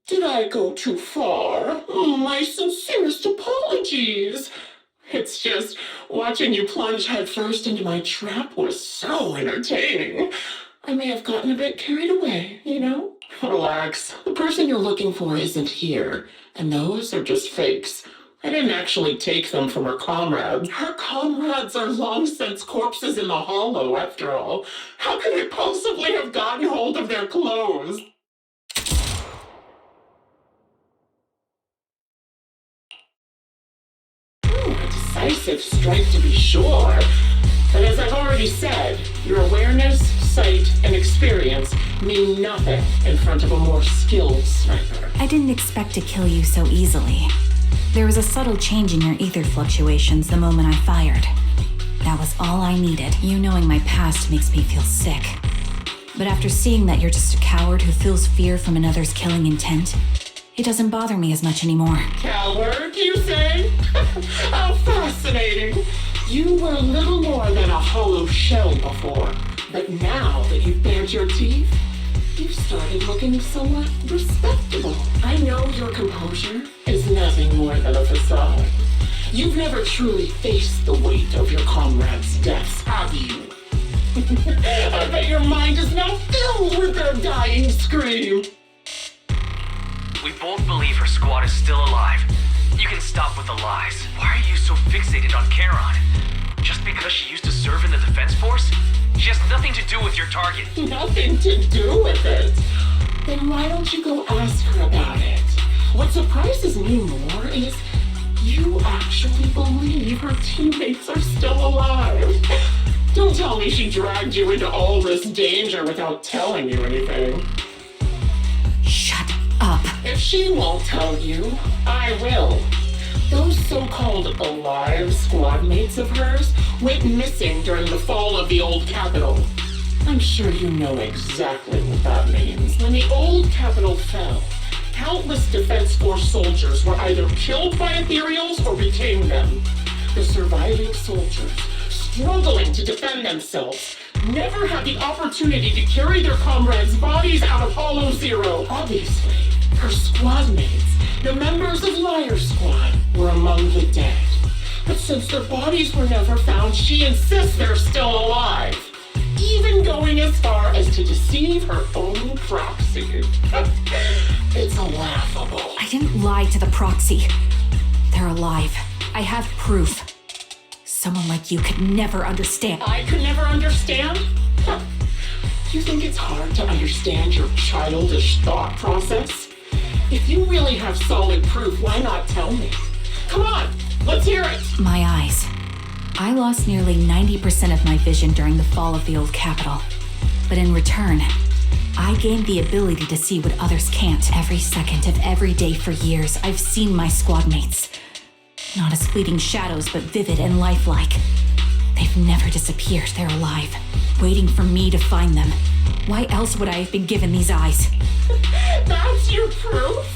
[SPEAKER 8] did I go too far? My sincerest apologies. It's just watching you plunge headfirst into my trap was so entertaining. I may have gotten a bit carried away, you know? Relax, the person you're looking for isn't here, and those are just fakes. I didn't actually take them from her comrades. Her comrades are long since corpses in the hollow, after all. How could I possibly have gotten hold of their clothes? A decisive strike to be sure. But as I've already said, your awareness, sight, and experience mean nothing in front of a more skilled sniper.
[SPEAKER 4] I didn't expect to kill you so easily. There was a subtle change in your ether fluctuations the moment I fired. That was all I needed. You knowing my past makes me feel sick. But after seeing that you're just a coward who feels fear from another's killing intent, it doesn't bother me as much anymore.
[SPEAKER 8] Coward, you say? How fascinating. You were little more than a hollow shell before. But now that you've bared your teeth, you've started looking somewhat respectable. I know your composure is nothing more than a facade. You've never truly faced the weight of your comrades' deaths, have you? I bet your mind is now filled with their dying scream.
[SPEAKER 2] We both believe her squad is still alive. You can stop with the lies. Why are you so fixated on Charon? Just because she used to serve in the defense force? She has nothing to do with your target.
[SPEAKER 8] Nothing to do with it. Then why don't you go ask her about it? What surprises me more is you actually believe her teammates are still alive. Don't tell me she dragged you into all this danger without telling you anything.
[SPEAKER 4] Shut up.
[SPEAKER 8] If she won't tell you, I will. Those so-called alive squad mates of hers went missing during the fall of the old capital. I'm sure you know exactly what that means. When the old capital fell, countless Defense Force soldiers were either killed by ethereals or became them. The surviving soldiers, struggling to defend themselves, never had the opportunity to carry their comrades' bodies out of Hollow Zero. Obviously, her squad mates, the members of Liar Squad, were among the dead. But since their bodies were never found, she insists they're still alive. Even going as far as to deceive her own proxy. It's laughable.
[SPEAKER 4] I didn't lie to the proxy. They're alive. I have proof. Someone like you could never understand.
[SPEAKER 8] I could never understand? Huh. You think it's hard to understand your childish thought process? If you really have solid proof, why not tell me? Come on, let's hear it.
[SPEAKER 4] My eyes. I lost nearly 90% of my vision during the fall of the old capital. But in return, I gained the ability to see what others can't. Every second of every day for years, I've seen my squad mates. Not as fleeting shadows, but vivid and lifelike. They've never disappeared, they're alive, waiting for me to find them. Why else would I have been given these eyes?
[SPEAKER 8] That's your proof?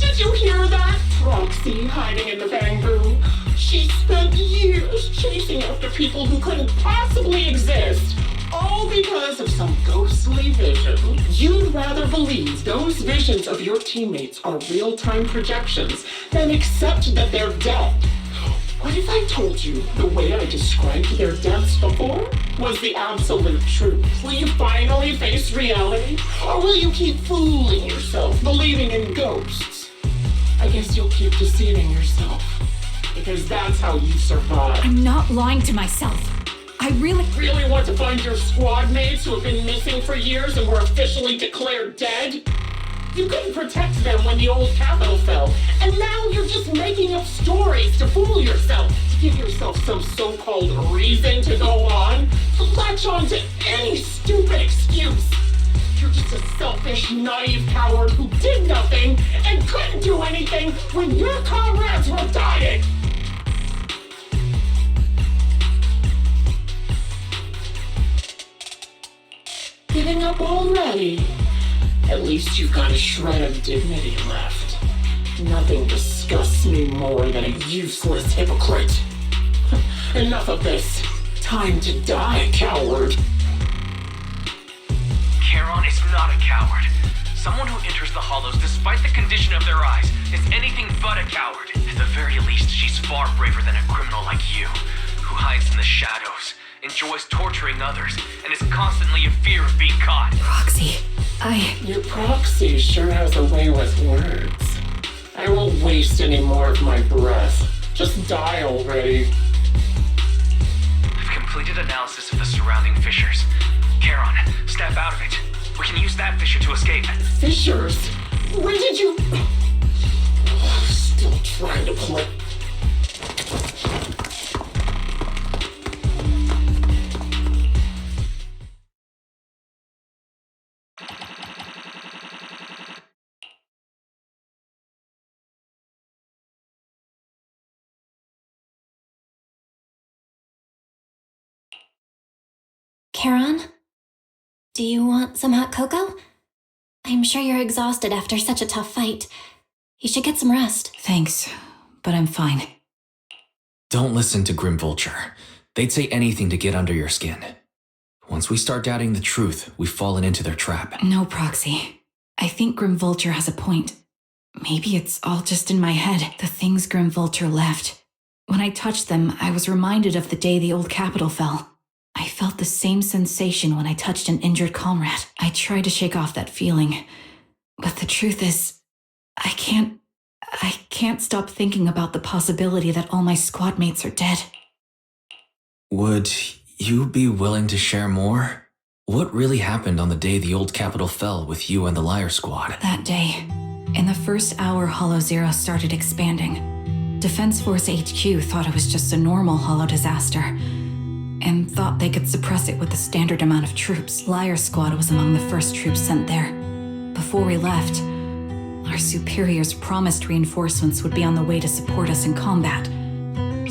[SPEAKER 8] Did you hear that? Proxy hiding in the bamboo. She spent years chasing after people who couldn't possibly exist. All because of some ghostly vision. You'd rather believe those visions of your teammates are real-time projections than accept that they're dead. What if I told you the way I described their deaths before was the absolute truth? Will you finally face reality? Or will you keep fooling yourself, believing in ghosts? I guess you'll keep deceiving yourself. Because that's how you survive.
[SPEAKER 4] I'm not lying to myself. I really
[SPEAKER 8] want to find your squad mates who have been missing for years and were officially declared dead? You couldn't protect them when the old capital fell, and now you're just making up stories to fool yourself, to give yourself some so-called reason to go on, to latch on to any stupid excuse. You're just a selfish, naive coward who did nothing and couldn't do anything when your comrades were dying. Giving up already? At least you've got a shred of dignity left. Nothing disgusts me more than a useless hypocrite. Enough of this. Time to die, coward.
[SPEAKER 2] Charon is not a coward. Someone who enters the Hollows despite the condition of their eyes is anything but a coward. At the very least, she's far braver than a criminal like you, who hides in the shadows, enjoys torturing others, and is constantly in fear of being caught.
[SPEAKER 4] Proxy,
[SPEAKER 8] Your proxy sure has a way with words. I won't waste any more of my breath. Just die already.
[SPEAKER 2] I've completed analysis of the surrounding fissures. Charon, step out of it. We can use that fissure to escape.
[SPEAKER 8] Fissures? Where did you... Still trying to play...
[SPEAKER 3] Charon? Do you want some hot cocoa? I'm sure you're exhausted after such a tough fight. You should get some rest.
[SPEAKER 4] thanks, but I'm fine.
[SPEAKER 2] Don't listen to Grim Vulture. They'd say anything to get under your skin. Once we start doubting the truth, we've fallen into their trap.
[SPEAKER 4] No, Proxy. I think Grim Vulture has a point. Maybe it's all just in my head, the things Grim Vulture left. When I touched them, I was reminded of the day the old capital fell. I felt the same sensation when I touched an injured comrade. I tried to shake off that feeling, but the truth is, I can't stop thinking about the possibility that all my squad mates are dead.
[SPEAKER 2] Would you be willing to share more? What really happened on the day the old capital fell with you and the Liar Squad?
[SPEAKER 4] That day, in the first hour Hollow Zero started expanding, Defense Force HQ thought it was just a normal Hollow disaster, and thought they could suppress it with the standard amount of troops. Liar Squad was among the first troops sent there. Before we left, our superiors promised reinforcements would be on the way to support us in combat,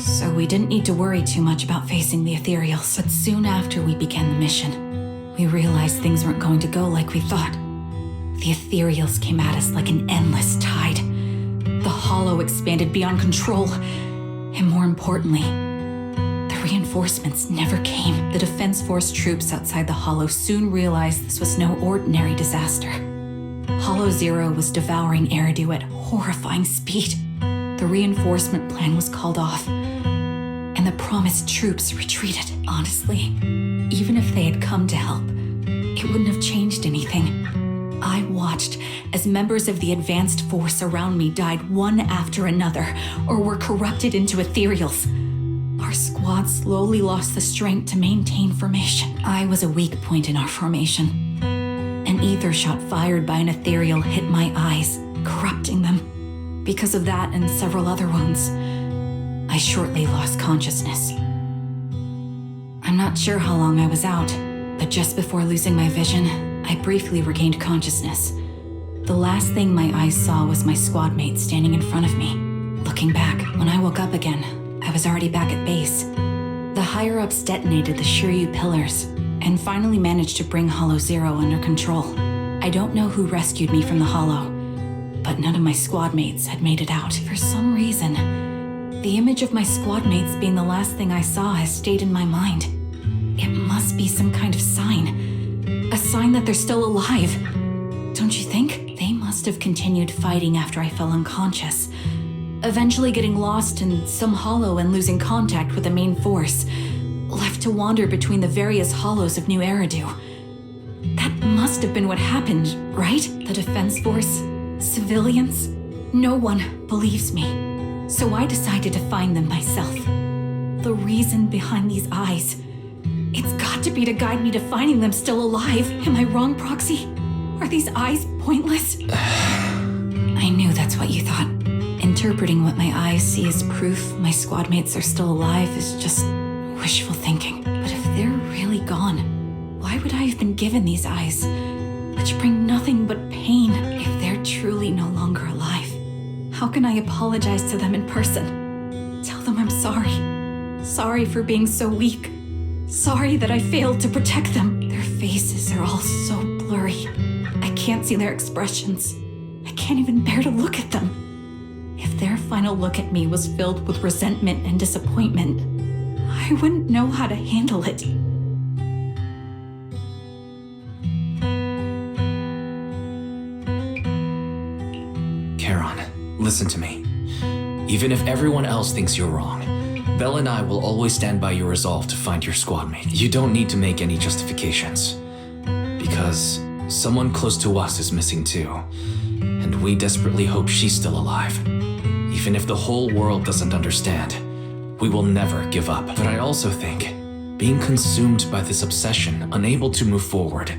[SPEAKER 4] so we didn't need to worry too much about facing the Ethereals. But soon after we began the mission, we realized things weren't going to go like we thought. The Ethereals came at us like an endless tide. The Hollow expanded beyond control, And more importantly, the reinforcements never came. The Defense Force troops outside the Hollow soon realized this was no ordinary disaster. Hollow Zero was devouring Eridu at horrifying speed. The reinforcement plan was called off, and the promised troops retreated. Honestly, even if they had come to help, it wouldn't have changed anything. I watched as members of the advanced force around me died one after another, or were corrupted into ethereals. Our squad slowly lost the strength to maintain formation. I was a weak point in our formation. An ether shot fired by an ethereal hit my eyes, corrupting them. Because of that and several other wounds, I shortly lost consciousness. I'm not sure how long I was out, but just before losing my vision, I briefly regained consciousness. The last thing my eyes saw was my squad mate standing in front of me. Looking back, when I woke up again, I was already back at base. The higher-ups detonated the Shiryu pillars and finally managed to bring Hollow Zero under control. I don't know who rescued me from the Hollow, but none of my squad mates had made it out. For some reason, the image of my squad mates being the last thing I saw has stayed in my mind. It must be some kind of sign. A sign that they're still alive. Don't you think? They must have continued fighting after I fell unconscious, eventually getting lost in some hollow and losing contact with the main force, left to wander between the various hollows of New Eridu. That must have been what happened, right? The Defense Force? Civilians? No one believes me. So I decided to find them myself. The reason behind these eyes, it's got to be to guide me to finding them still alive. Am I wrong, Proxy? Are these eyes pointless? I knew that's what you thought. Interpreting what my eyes see as proof my squad mates are still alive is just wishful thinking. But if they're really gone, why would I have been given these eyes, which bring nothing but pain, if they're truly no longer alive? How can I apologize to them in person? Tell them I'm sorry. Sorry for being so weak. Sorry that I failed to protect them. Their faces are all so blurry. I can't see their expressions. I can't even bear to look at them. If their final look at me was filled with resentment and disappointment, I wouldn't know how to handle it.
[SPEAKER 2] Charon, listen to me. Even if everyone else thinks you're wrong, Belle and I will always stand by your resolve to find your squad mate. You don't need to make any justifications. Because someone close to us is missing too. And we desperately hope she's still alive. Even if the whole world doesn't understand, we will never give up. But I also think, being consumed by this obsession, unable to move forward,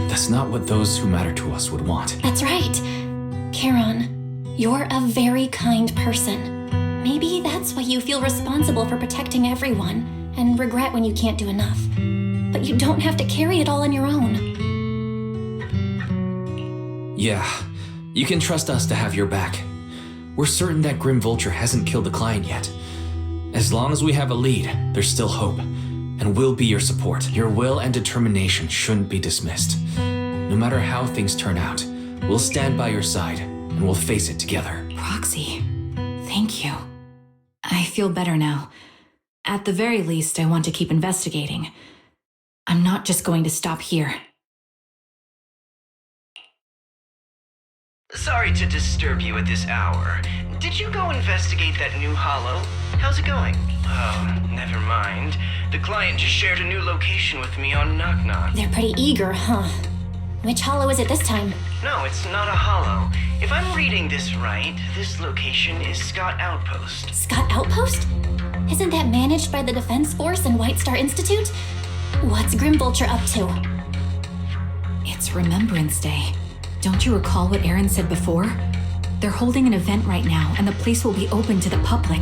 [SPEAKER 2] that's not what those who matter to us would want.
[SPEAKER 3] That's right. Charon, you're a very kind person. Maybe that's why you feel responsible for protecting everyone and regret when you can't do enough. But you don't have to carry it all on your own.
[SPEAKER 2] Yeah, you can trust us to have your back. We're certain that Grim Vulture hasn't killed the client yet. As long as we have a lead, there's still hope, and we'll be your support. Your will and determination shouldn't be dismissed. No matter how things turn out, we'll stand by your side, and we'll face it together.
[SPEAKER 4] Proxy, thank you. I feel better now. At the very least, I want to keep investigating. I'm not just going to stop here.
[SPEAKER 1] Sorry to disturb you at this hour. Did you go investigate that new hollow? How's it going? Oh, never mind. The client just shared a new location with me on Knock Knock.
[SPEAKER 3] They're pretty eager, huh? Which hollow is it this time?
[SPEAKER 1] No, it's not a hollow. If I'm reading this right, this location is Scott Outpost.
[SPEAKER 3] Scott Outpost? Isn't that managed by the Defense Force and White Star Institute? What's Grim Vulture up to?
[SPEAKER 4] It's Remembrance Day. Don't you recall what Aaron said before? They're holding an event right now, and the place will be open to the public.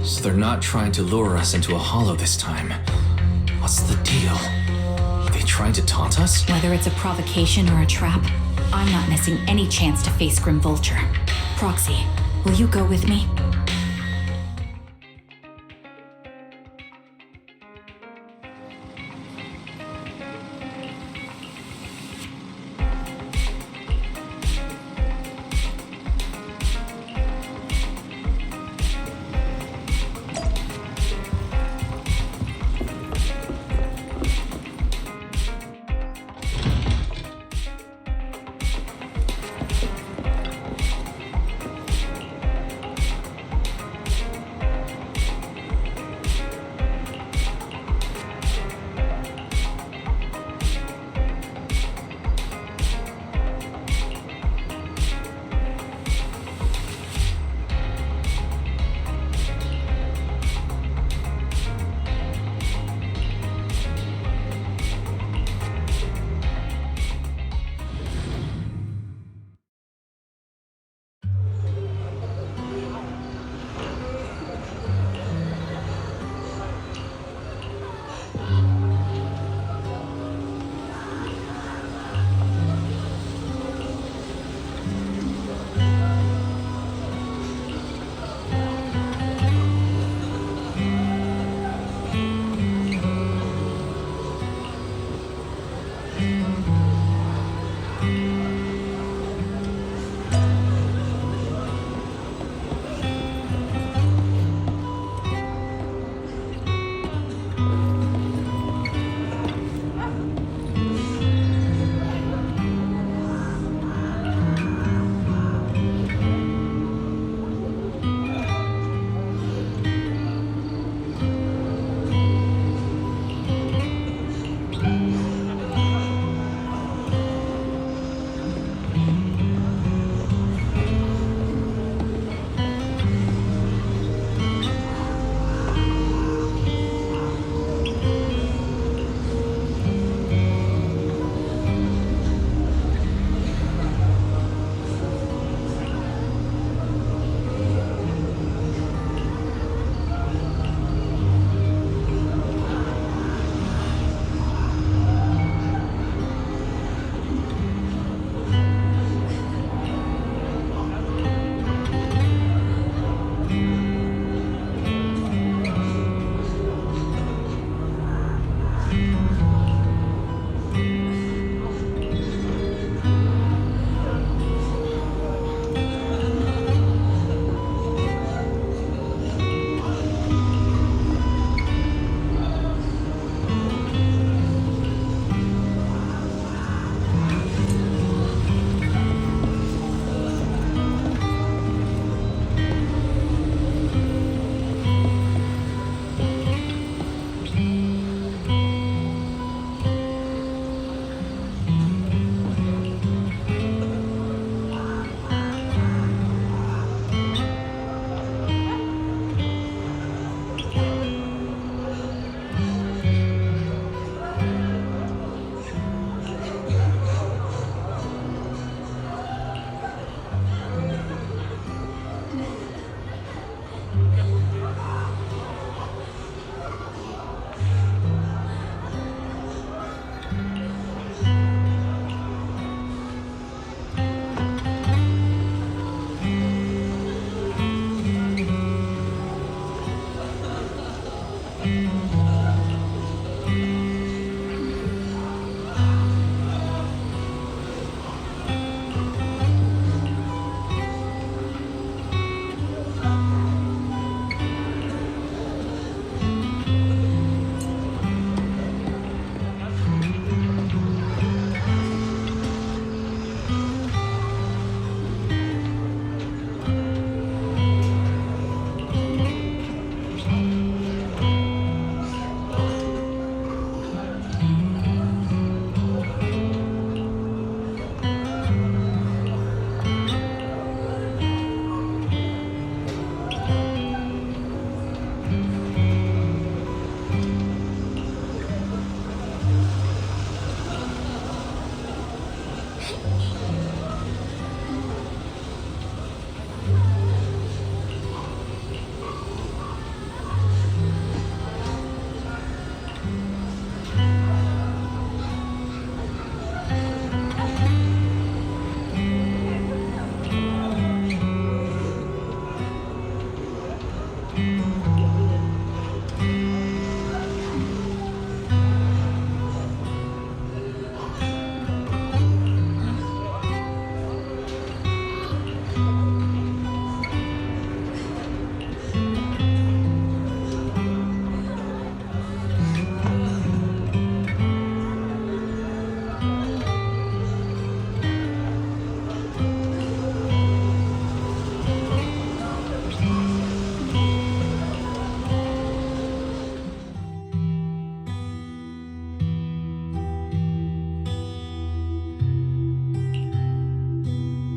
[SPEAKER 2] So they're not trying to lure us into a hollow this time. What's the deal? Are they trying to taunt us?
[SPEAKER 4] Whether it's a provocation or a trap, I'm not missing any chance to face Grim Vulture. Proxy, will you go with me?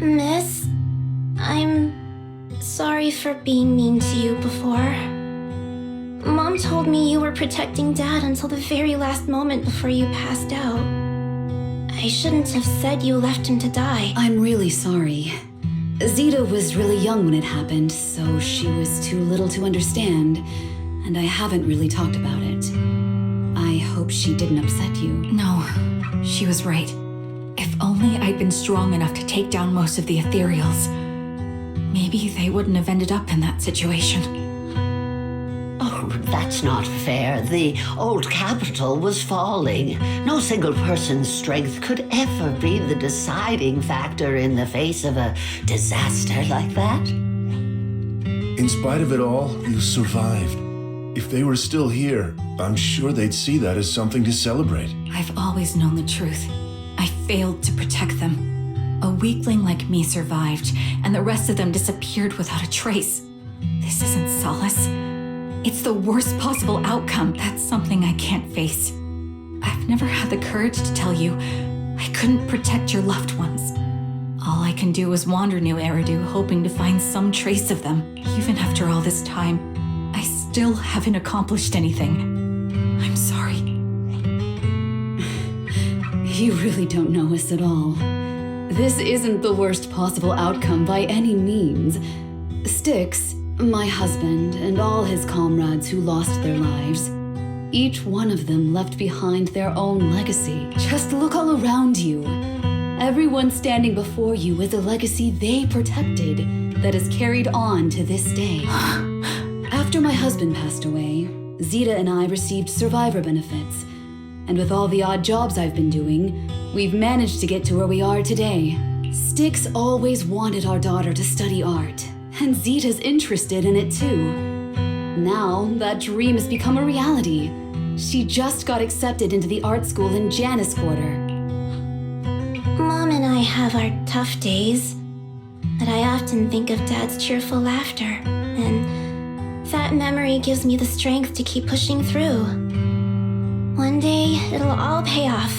[SPEAKER 3] Miss, I'm sorry for being mean to you before. Mom told me you were protecting Dad until the very last moment before you passed out. I shouldn't have said you left him to die.
[SPEAKER 4] I'm really sorry. Zeta was really young when it happened, so she was too little to understand, and I haven't really talked about it. I hope she didn't upset you.
[SPEAKER 9] No, she was right. If only I'd been strong enough to take down most of the ethereals, maybe they wouldn't have ended up in that situation.
[SPEAKER 10] Oh, that's not fair. The old capital was falling. No single person's strength could ever be the deciding factor in the face of a disaster like that.
[SPEAKER 11] In spite of it all, you survived. If they were still here, I'm sure they'd see that as something to celebrate.
[SPEAKER 9] I've always known the truth. I failed to protect them. A weakling like me survived, and the rest of them disappeared without a trace. This isn't solace. It's the worst possible outcome. That's something I can't face. I've never had the courage to tell you I couldn't protect your loved ones. All I can do is wander New Eridu, hoping to find some trace of them. Even after all this time, I still haven't accomplished anything. I'm sorry.
[SPEAKER 4] You really don't know us at all. This isn't the worst possible outcome by any means. Styx, my husband, and all his comrades who lost their lives, each one of them left behind their own legacy. Just look all around you. Everyone standing before you is a legacy they protected that is carried on to this day. After my husband passed away, Zeta and I received survivor benefits. And with all the odd jobs I've been doing, we've managed to get to where we are today. Styx always wanted our daughter to study art, and Zeta's interested in it too. Now, that dream has become a reality. She just got accepted into the art school in Janus Quarter.
[SPEAKER 3] Mom and I have our tough days, but I often think of Dad's cheerful laughter, and that memory gives me the strength to keep pushing through. One day, it'll all pay off,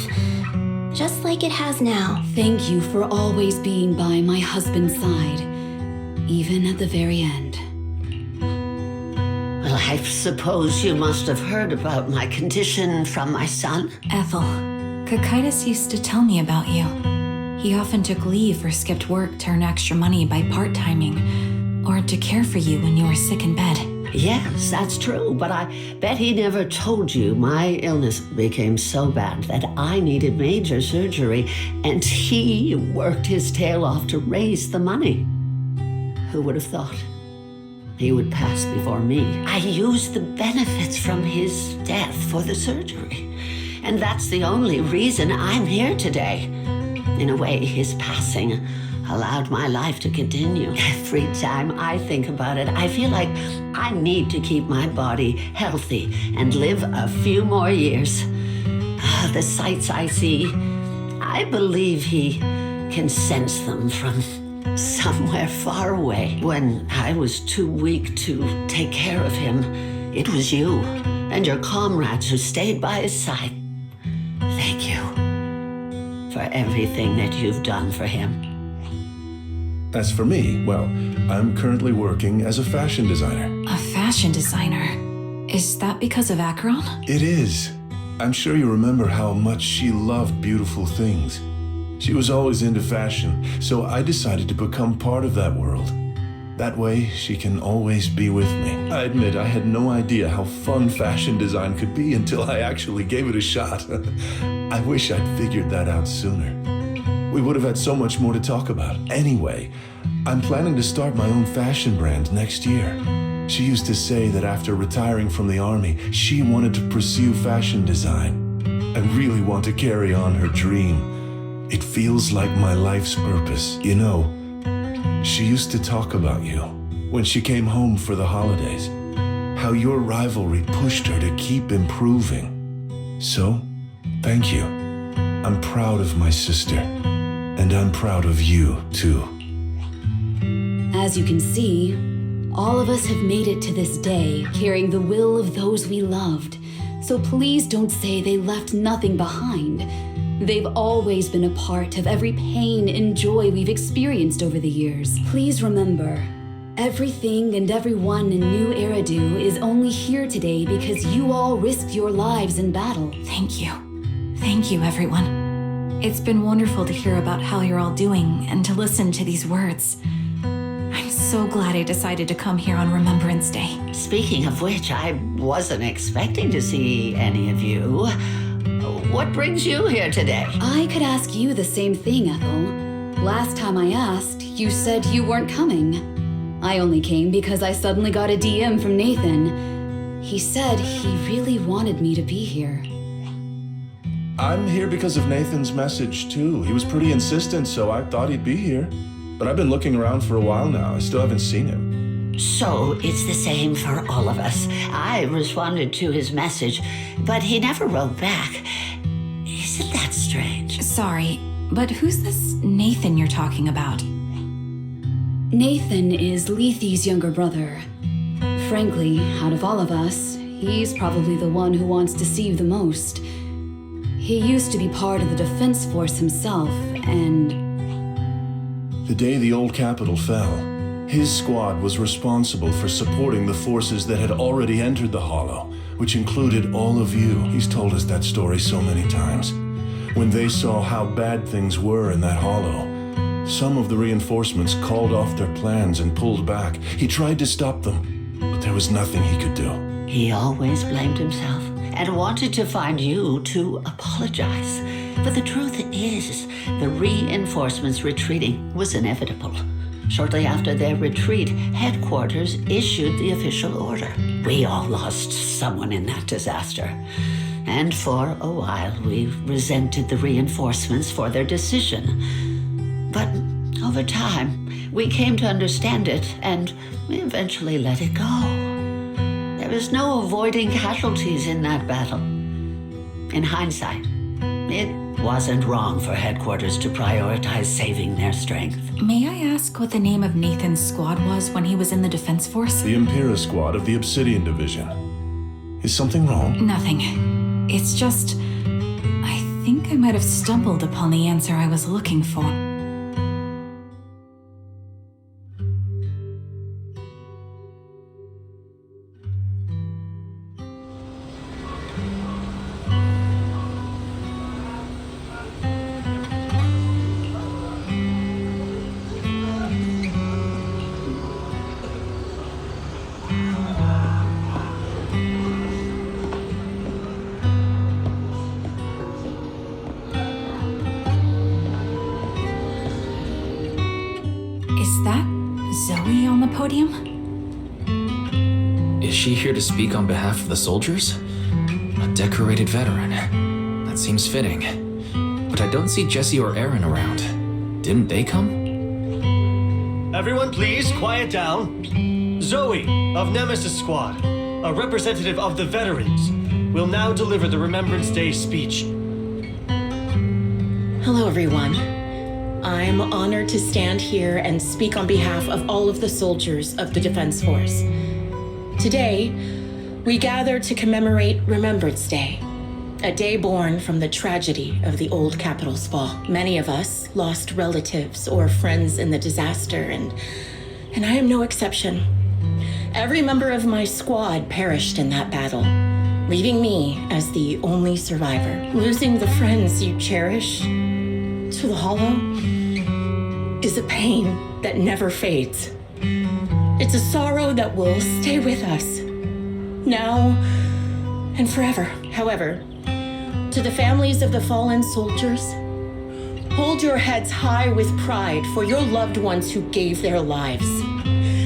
[SPEAKER 3] just like it has now.
[SPEAKER 4] Thank you for always being by my husband's side, even at the very end.
[SPEAKER 10] Well, I suppose you must have heard about my condition from my son.
[SPEAKER 9] Ethel, Cocytus used to tell me about you. He often took leave or skipped work to earn extra money by part-timing, or to care for you when you were sick in bed.
[SPEAKER 10] Yes, that's true, but I bet he never told you my illness became so bad that I needed major surgery, and he worked his tail off to raise the money. Who would have thought he would pass before me? I used the benefits from his death for the surgery, and that's the only reason I'm here today. In a way, his passing allowed my life to continue. Every time I think about it, I feel like I need to keep my body healthy and live a few more years. The sights I see, I believe he can sense them from somewhere far away. When I was too weak to take care of him, it was you and your comrades who stayed by his side. Thank you for everything that you've done for him.
[SPEAKER 11] As for me, well, I'm currently working as a fashion designer.
[SPEAKER 9] A fashion designer? Is that because of Charon?
[SPEAKER 11] It is. I'm sure you remember how much she loved beautiful things. She was always into fashion, so I decided to become part of that world. That way, she can always be with me. I admit I had no idea how fun fashion design could be until I actually gave it a shot. I wish I'd figured that out sooner. We would have had so much more to talk about. Anyway, I'm planning to start my own fashion brand next year. She used to say that after retiring from the army, she wanted to pursue fashion design. I really want to carry on her dream. It feels like my life's purpose. You know, she used to talk about you when she came home for the holidays, how your rivalry pushed her to keep improving. So, thank you. I'm proud of my sister, and I'm proud of you, too.
[SPEAKER 4] As you can see, all of us have made it to this day, carrying the will of those we loved. So please don't say they left nothing behind. They've always been a part of every pain and joy we've experienced over the years. Please remember, everything and everyone in New Eridu is only here today because you all risked your lives in battle.
[SPEAKER 9] Thank you. Thank you, everyone. It's been wonderful to hear about how you're all doing and to listen to these words. I'm so glad I decided to come here on Remembrance Day.
[SPEAKER 10] Speaking of which, I wasn't expecting to see any of you. What brings you here today?
[SPEAKER 4] I could ask you the same thing, Ethel. Last time I asked, you said you weren't coming. I only came because I suddenly got a DM from Nathan. He said he really wanted me to be here.
[SPEAKER 11] I'm here because of Nathan's message, too. He was pretty insistent, so I thought he'd be here. But I've been looking around for a while now. I still haven't seen him.
[SPEAKER 10] So it's the same for all of us. I responded to his message, but he never wrote back. Isn't that strange?
[SPEAKER 9] Sorry, but who's this Nathan you're talking about?
[SPEAKER 4] Nathan is Lethe's younger brother. Frankly, out of all of us, he's probably the one who wants to see you the most. He used to be part of the Defense Force himself, and...
[SPEAKER 11] The day the old capital fell, his squad was responsible for supporting the forces that had already entered the Hollow, which included all of you. He's told us that story so many times. When they saw how bad things were in that Hollow, some of the reinforcements called off their plans and pulled back. He tried to stop them, but there was nothing he could do.
[SPEAKER 10] He always blamed himself and wanted to find you to apologize. But the truth is, the reinforcements retreating was inevitable. Shortly after their retreat, headquarters issued the official order. We all lost someone in that disaster. And for a while, we resented the reinforcements for their decision. But over time, we came to understand it, and we eventually let it go. There was no avoiding casualties in that battle. In hindsight, it wasn't wrong for headquarters to prioritize saving their strength.
[SPEAKER 9] May I ask what the name of Nathan's squad was when he was in the Defense Force?
[SPEAKER 11] The Impera squad of the Obsidian Division. Is something wrong?
[SPEAKER 9] Nothing. It's just... I think I might have stumbled upon the answer I was looking for. Is that Zoe on the podium?
[SPEAKER 2] Is she here to speak on behalf of the soldiers? A decorated veteran. That seems fitting. But I don't see Jesse or Aaron around. Didn't they come?
[SPEAKER 12] Everyone please, quiet down. Zoe, of Nemesis Squad, a representative of the veterans, will now deliver the Remembrance Day speech.
[SPEAKER 7] Hello, everyone. I'm honored to stand here and speak on behalf of all of the soldiers of the Defense Force. Today, we gather to commemorate Remembrance Day, a day born from the tragedy of the old capital's fall. Many of us lost relatives or friends in the disaster, and I am no exception. Every member of my squad perished in that battle, leaving me as the only survivor. Losing the friends you cherish to the Hollow is a pain that never fades. It's a sorrow that will stay with us, now and forever. However, to the families of the fallen soldiers, hold your heads high with pride for your loved ones who gave their lives.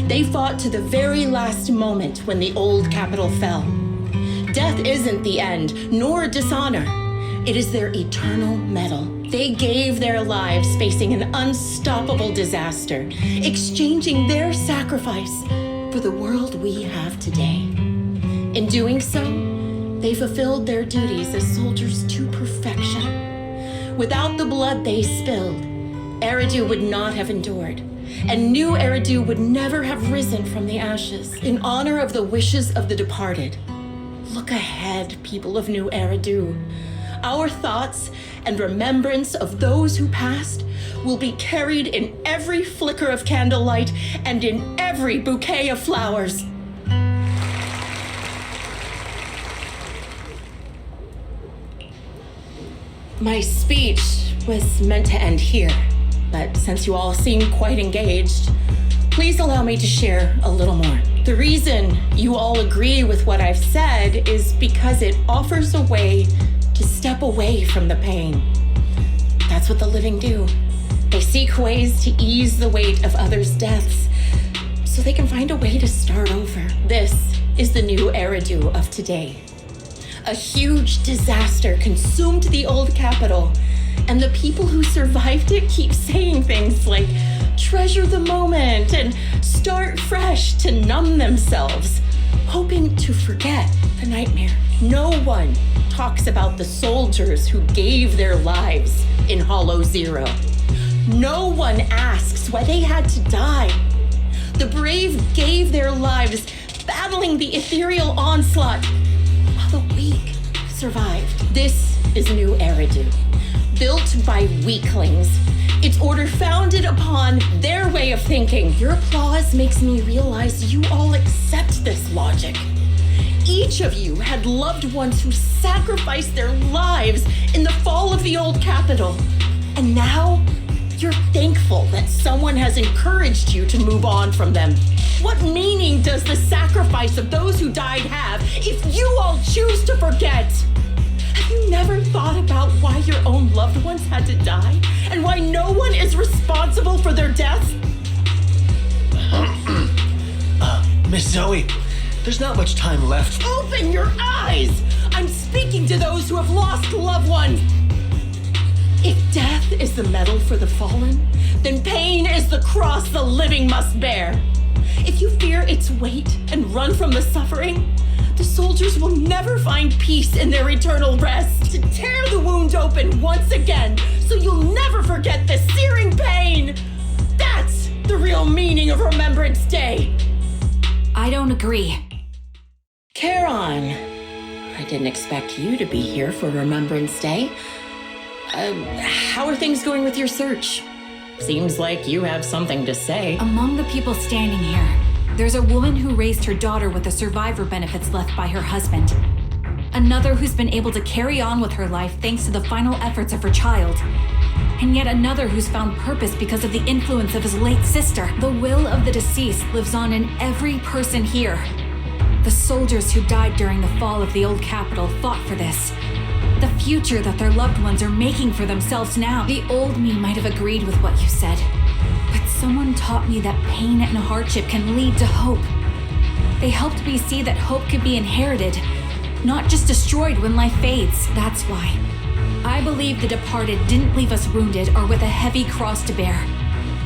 [SPEAKER 7] They fought to the very last moment when the old capital fell. Death isn't the end, nor dishonor. It is their eternal medal. They gave their lives facing an unstoppable disaster, exchanging their sacrifice for the world we have today. In doing so, they fulfilled their duties as soldiers to perfection. Without the blood they spilled, Eridu would not have endured, and new Eridu would never have risen from the ashes in honor of the wishes of the departed. Look ahead, people of New Eridu. Our thoughts and remembrance of those who passed will be carried in every flicker of candlelight and in every bouquet of flowers. My speech was meant to end here, but since you all seem quite engaged, please allow me to share a little more. The reason you all agree with what I've said is because it offers a way to step away from the pain. That's what the living do. They seek ways to ease the weight of others' deaths so they can find a way to start over. This is the new Eridu of today. A huge disaster consumed the old capital, and the people who survived it keep saying things like, treasure the moment and start fresh to numb themselves, hoping to forget the nightmare. No one talks about the soldiers who gave their lives in Hollow Zero. No one asks why they had to die. The brave gave their lives battling the ethereal onslaught, while the weak survived. This is New Eridu, built by weaklings. Its order founded upon their way of thinking. Your applause makes me realize you all accept this logic. Each of you had loved ones who sacrificed their lives in the fall of the old capital. And now, you're thankful that someone has encouraged you to move on from them. What meaning does the sacrifice of those who died have if you all choose to forget? Have you never thought about why your own loved ones had to die? And why no one is responsible for their deaths?
[SPEAKER 12] Miss Zoe, there's not much time left.
[SPEAKER 7] Open your eyes! I'm speaking to those who have lost loved ones. If death is the medal for the fallen, then pain is the cross the living must bear. If you fear its weight and run from the suffering, the soldiers will never find peace in their eternal rest. To tear the wound open once again, so you'll never forget the searing pain. That's the real meaning of Remembrance Day.
[SPEAKER 9] I don't agree.
[SPEAKER 7] Charon, I didn't expect you to be here for Remembrance Day. How are things going with your search? Seems like you have something to say.
[SPEAKER 9] Among the people standing here, there's a woman who raised her daughter with the survivor benefits left by her husband. Another who's been able to carry on with her life thanks to the final efforts of her child. And yet another who's found purpose because of the influence of his late sister. The will of the deceased lives on in every person here. The soldiers who died during the fall of the old capital fought for this. The future that their loved ones are making for themselves now. The old me might have agreed with what you said, but someone taught me that pain and hardship can lead to hope. They helped me see that hope could be inherited, not just destroyed when life fades. That's why I believe the departed didn't leave us wounded or with a heavy cross to bear,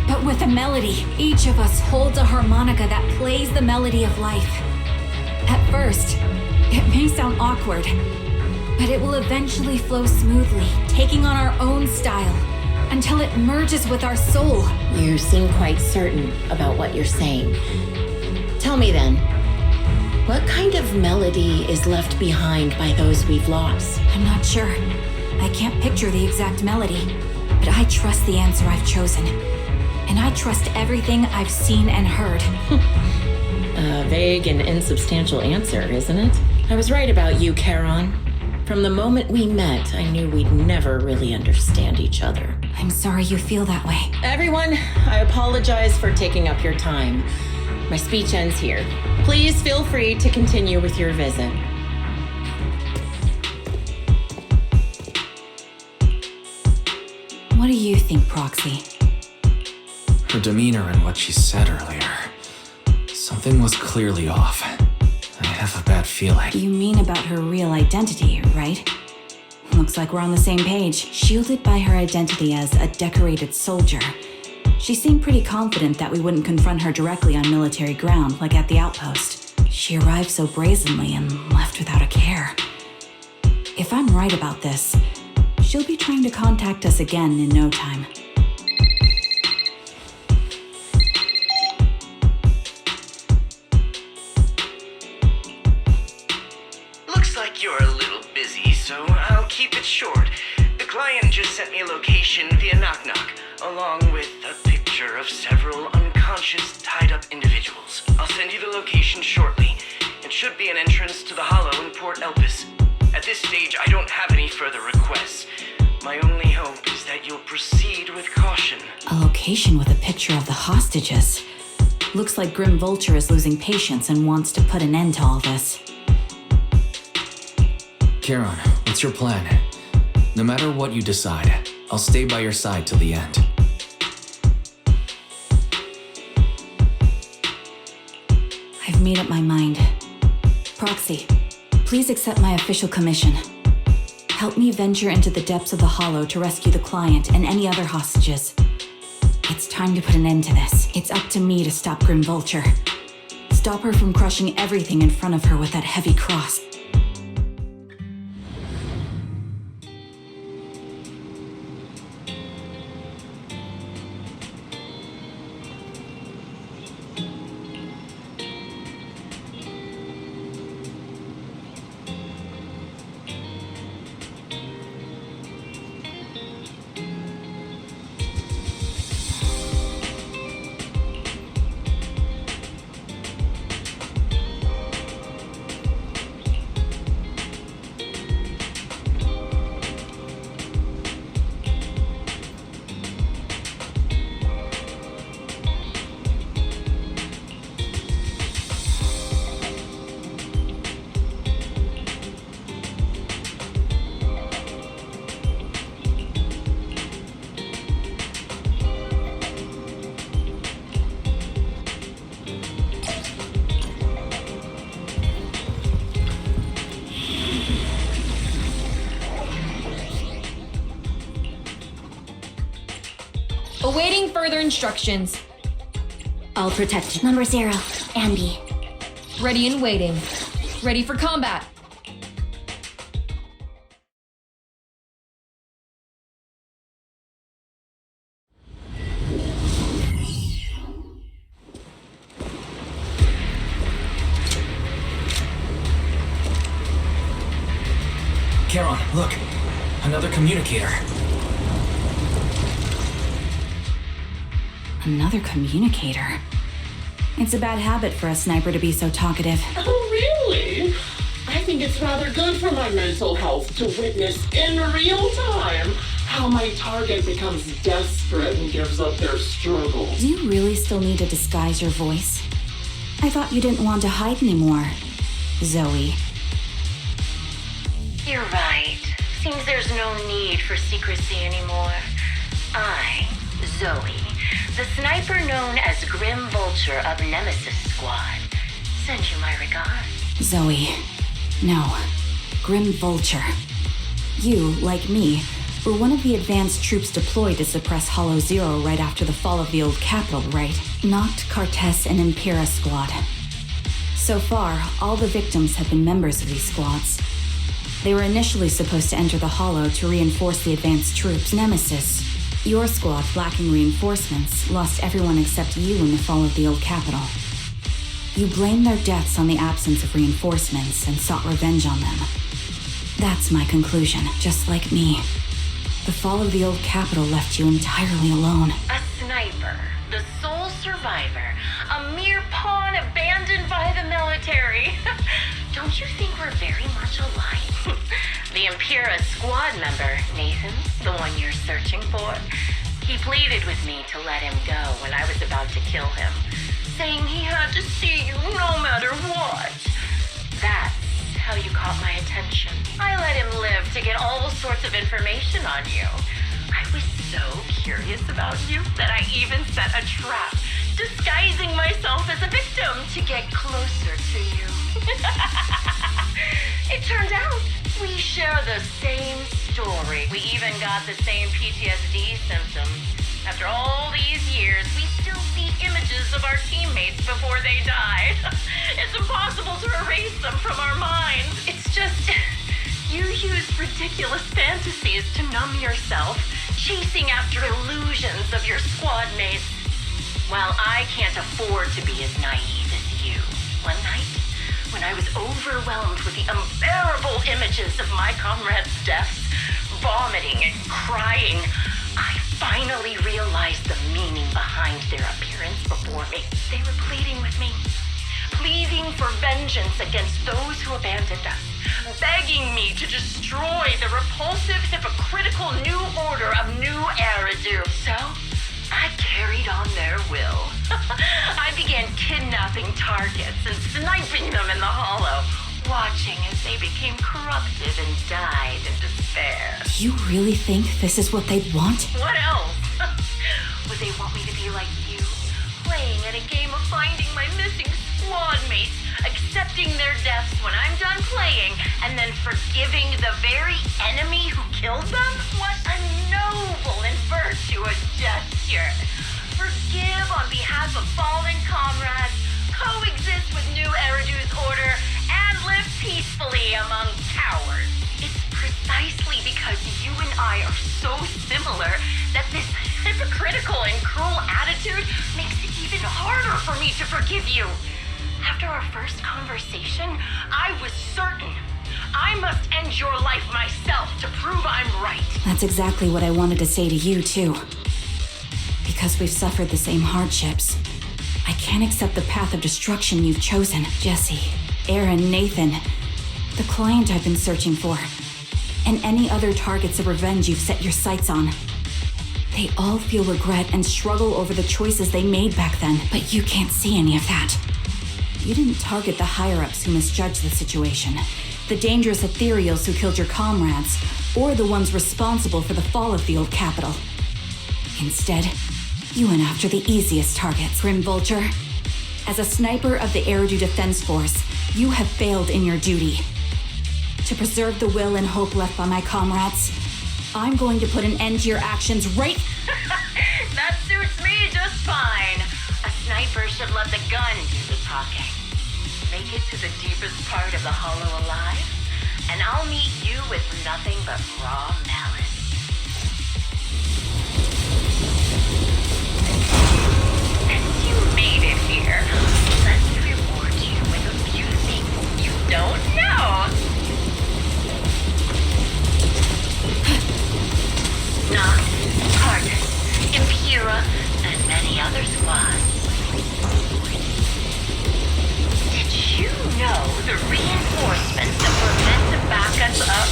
[SPEAKER 9] but with a melody. Each of us holds a harmonica that plays the melody of life. At first, it may sound awkward, but it will eventually flow smoothly, taking on our own style, until it merges with our soul.
[SPEAKER 7] You seem quite certain about what you're saying. Tell me then, what kind of melody is left behind by those we've lost?
[SPEAKER 9] I'm not sure. I can't picture the exact melody, but I trust the answer I've chosen. And I trust everything I've seen and heard.
[SPEAKER 7] A vague and insubstantial answer, isn't it? I was right about you, Charon. From the moment we met, I knew we'd never really understand each other.
[SPEAKER 4] I'm sorry you feel that way.
[SPEAKER 7] Everyone, I apologize for taking up your time. My speech ends here. Please feel free to continue with your visit.
[SPEAKER 4] What do you think, Proxy?
[SPEAKER 2] Her demeanor and what she said earlier. Something was clearly off. I have a bad feeling.
[SPEAKER 4] You mean about her real identity, right? Looks like we're on the same page. Shielded by her identity as a decorated soldier, she seemed pretty confident that we wouldn't confront her directly on military ground, like at the outpost. She arrived so brazenly and left without a care. If I'm right about this, she'll be trying to contact us again in no time.
[SPEAKER 1] Looks like you're a little busy, so I'll keep it short. The client just sent me a location via Knock Knock, along with a picture of several unconscious, tied-up individuals. I'll send you the location shortly. It should be an entrance to the Hollow in Port Elpis. At this stage, I don't have any further requests. My only hope is that you'll proceed with caution.
[SPEAKER 4] A location with a picture of the hostages. Looks like Grim Vulture is losing patience and wants to put an end to all this.
[SPEAKER 2] Charon, what's your plan? No matter what you decide, I'll stay by your side till the end.
[SPEAKER 4] I've made up my mind. Proxy, please accept my official commission. Help me venture into the depths of the Hollow to rescue the client and any other hostages. It's time to put an end to this. It's up to me to stop Grim Vulture. Stop her from crushing everything in front of her with that heavy cross.
[SPEAKER 5] Awaiting further instructions.
[SPEAKER 3] I'll protect Number 0, Ambi.
[SPEAKER 5] Ready and waiting. Ready for combat.
[SPEAKER 2] Charon, look! Another communicator.
[SPEAKER 4] Another communicator. It's a bad habit for a sniper to be so talkative.
[SPEAKER 8] Oh, really? I think it's rather good for my mental health to witness in real time how my target becomes desperate and gives up their struggles.
[SPEAKER 4] Do you really still need to disguise your voice? I thought you didn't want to hide anymore, Zoe.
[SPEAKER 13] You're right. Seems there's no need for secrecy anymore. I, Zoe, the sniper known as Grim Vulture of Nemesis Squad, send you my regards.
[SPEAKER 4] Zoe. No. Grim Vulture. You, like me, were one of the advanced troops deployed to suppress Hollow Zero right after the fall of the old capital, right? Noct, Cartes, and Impera Squad. So far, all the victims have been members of these squads. They were initially supposed to enter the Hollow to reinforce the advanced troops. Nemesis, your squad, lacking reinforcements, lost everyone except you in the fall of the old capital. You blamed their deaths on the absence of reinforcements and sought revenge on them. That's my conclusion, just like me. The fall of the old capital left you entirely alone.
[SPEAKER 13] A sniper, the sole survivor, a mere pawn abandoned by the military. Don't you think we're very much alike? The Impera squad member, Nathan, the one you're searching for, he pleaded with me to let him go when I was about to kill him, saying he had to see you no matter what. That's how you caught my attention. I let him live to get all sorts of information on you. I was so curious about you that I even set a trap, disguising myself as a victim to get closer to you. It turned out we share the same story. We even got the same PTSD symptoms. After all these years, we still see images of our teammates before they died. It's impossible to erase them from our minds. It's just, you use ridiculous fantasies to numb yourself, chasing after illusions of your squad mates. While I can't afford to be as naive as you. One night, when I was overwhelmed with the unbearable images of my comrades' deaths, vomiting and crying, I finally realized the meaning behind their appearance before me. They were pleading with me, pleading for vengeance against those who abandoned us, begging me to destroy the repulsive, hypocritical new order of New Eridu. So, I carried on their will. I began kidnapping targets and sniping them in the hollow, watching as they became corrupted and died in despair.
[SPEAKER 9] You really think this is what they'd want?
[SPEAKER 13] What else? Would they want me to be like you, playing at a game of finding my missing squad mates, accepting their deaths when I'm done playing, and then forgiving the very enemy who killed them? What a noble and virtuous gesture. Forgive on behalf of fallen comrades, coexist with New Eridu's order, and live peacefully among cowards. It's precisely because you and I are so similar that this hypocritical and cruel attitude makes it even harder for me to forgive you. After our first conversation, I was certain I must end your life myself to prove I'm right.
[SPEAKER 9] That's exactly what I wanted to say to you, too. Because we've suffered the same hardships, I can't accept the path of destruction you've chosen. Jesse, Aaron, Nathan, the client I've been searching for, and any other targets of revenge you've set your sights on. They all feel regret and struggle over the choices they made back then, but you can't see any of that. You didn't target the higher-ups who misjudged the situation, the dangerous ethereals who killed your comrades, or the ones responsible for the fall of the old capital. Instead, you went after the easiest targets. Grim Vulture, as a sniper of the Eridu Defense Force, you have failed in your duty. To preserve the will and hope left by my comrades, I'm going to put an end to your actions right...
[SPEAKER 13] That suits me just fine. A sniper should let the gun do the talking. Make it to the deepest part of the hollow alive, and I'll meet you with nothing but raw malice. Since you made it here, let's reward you with a few things you don't know. Not Cardus, Impera, and many other squads. Did you know the reinforcements that were meant to back us up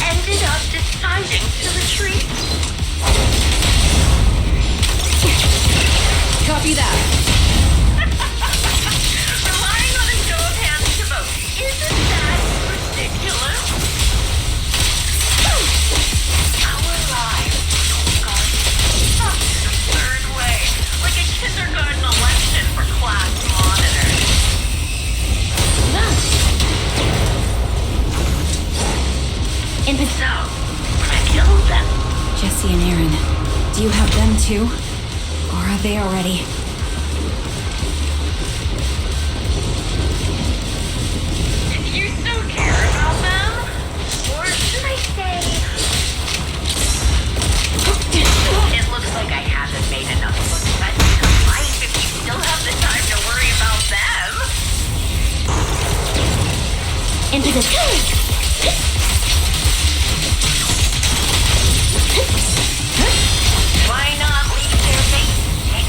[SPEAKER 13] ended up deciding to retreat?
[SPEAKER 5] Copy that.
[SPEAKER 13] Relying on a show of hands to vote. Isn't that ridiculous? Our lives gone such an absurd way, like a kindergarten election for class monitors. And so, when I killed them,
[SPEAKER 9] Jesse and Aaron, do you have them too? Or are they already...
[SPEAKER 13] you still care about them? Or should I say... It looks like I haven't made enough of a threat to life if you still have the time to worry about them.
[SPEAKER 3] Into the...
[SPEAKER 13] Why not leave their base and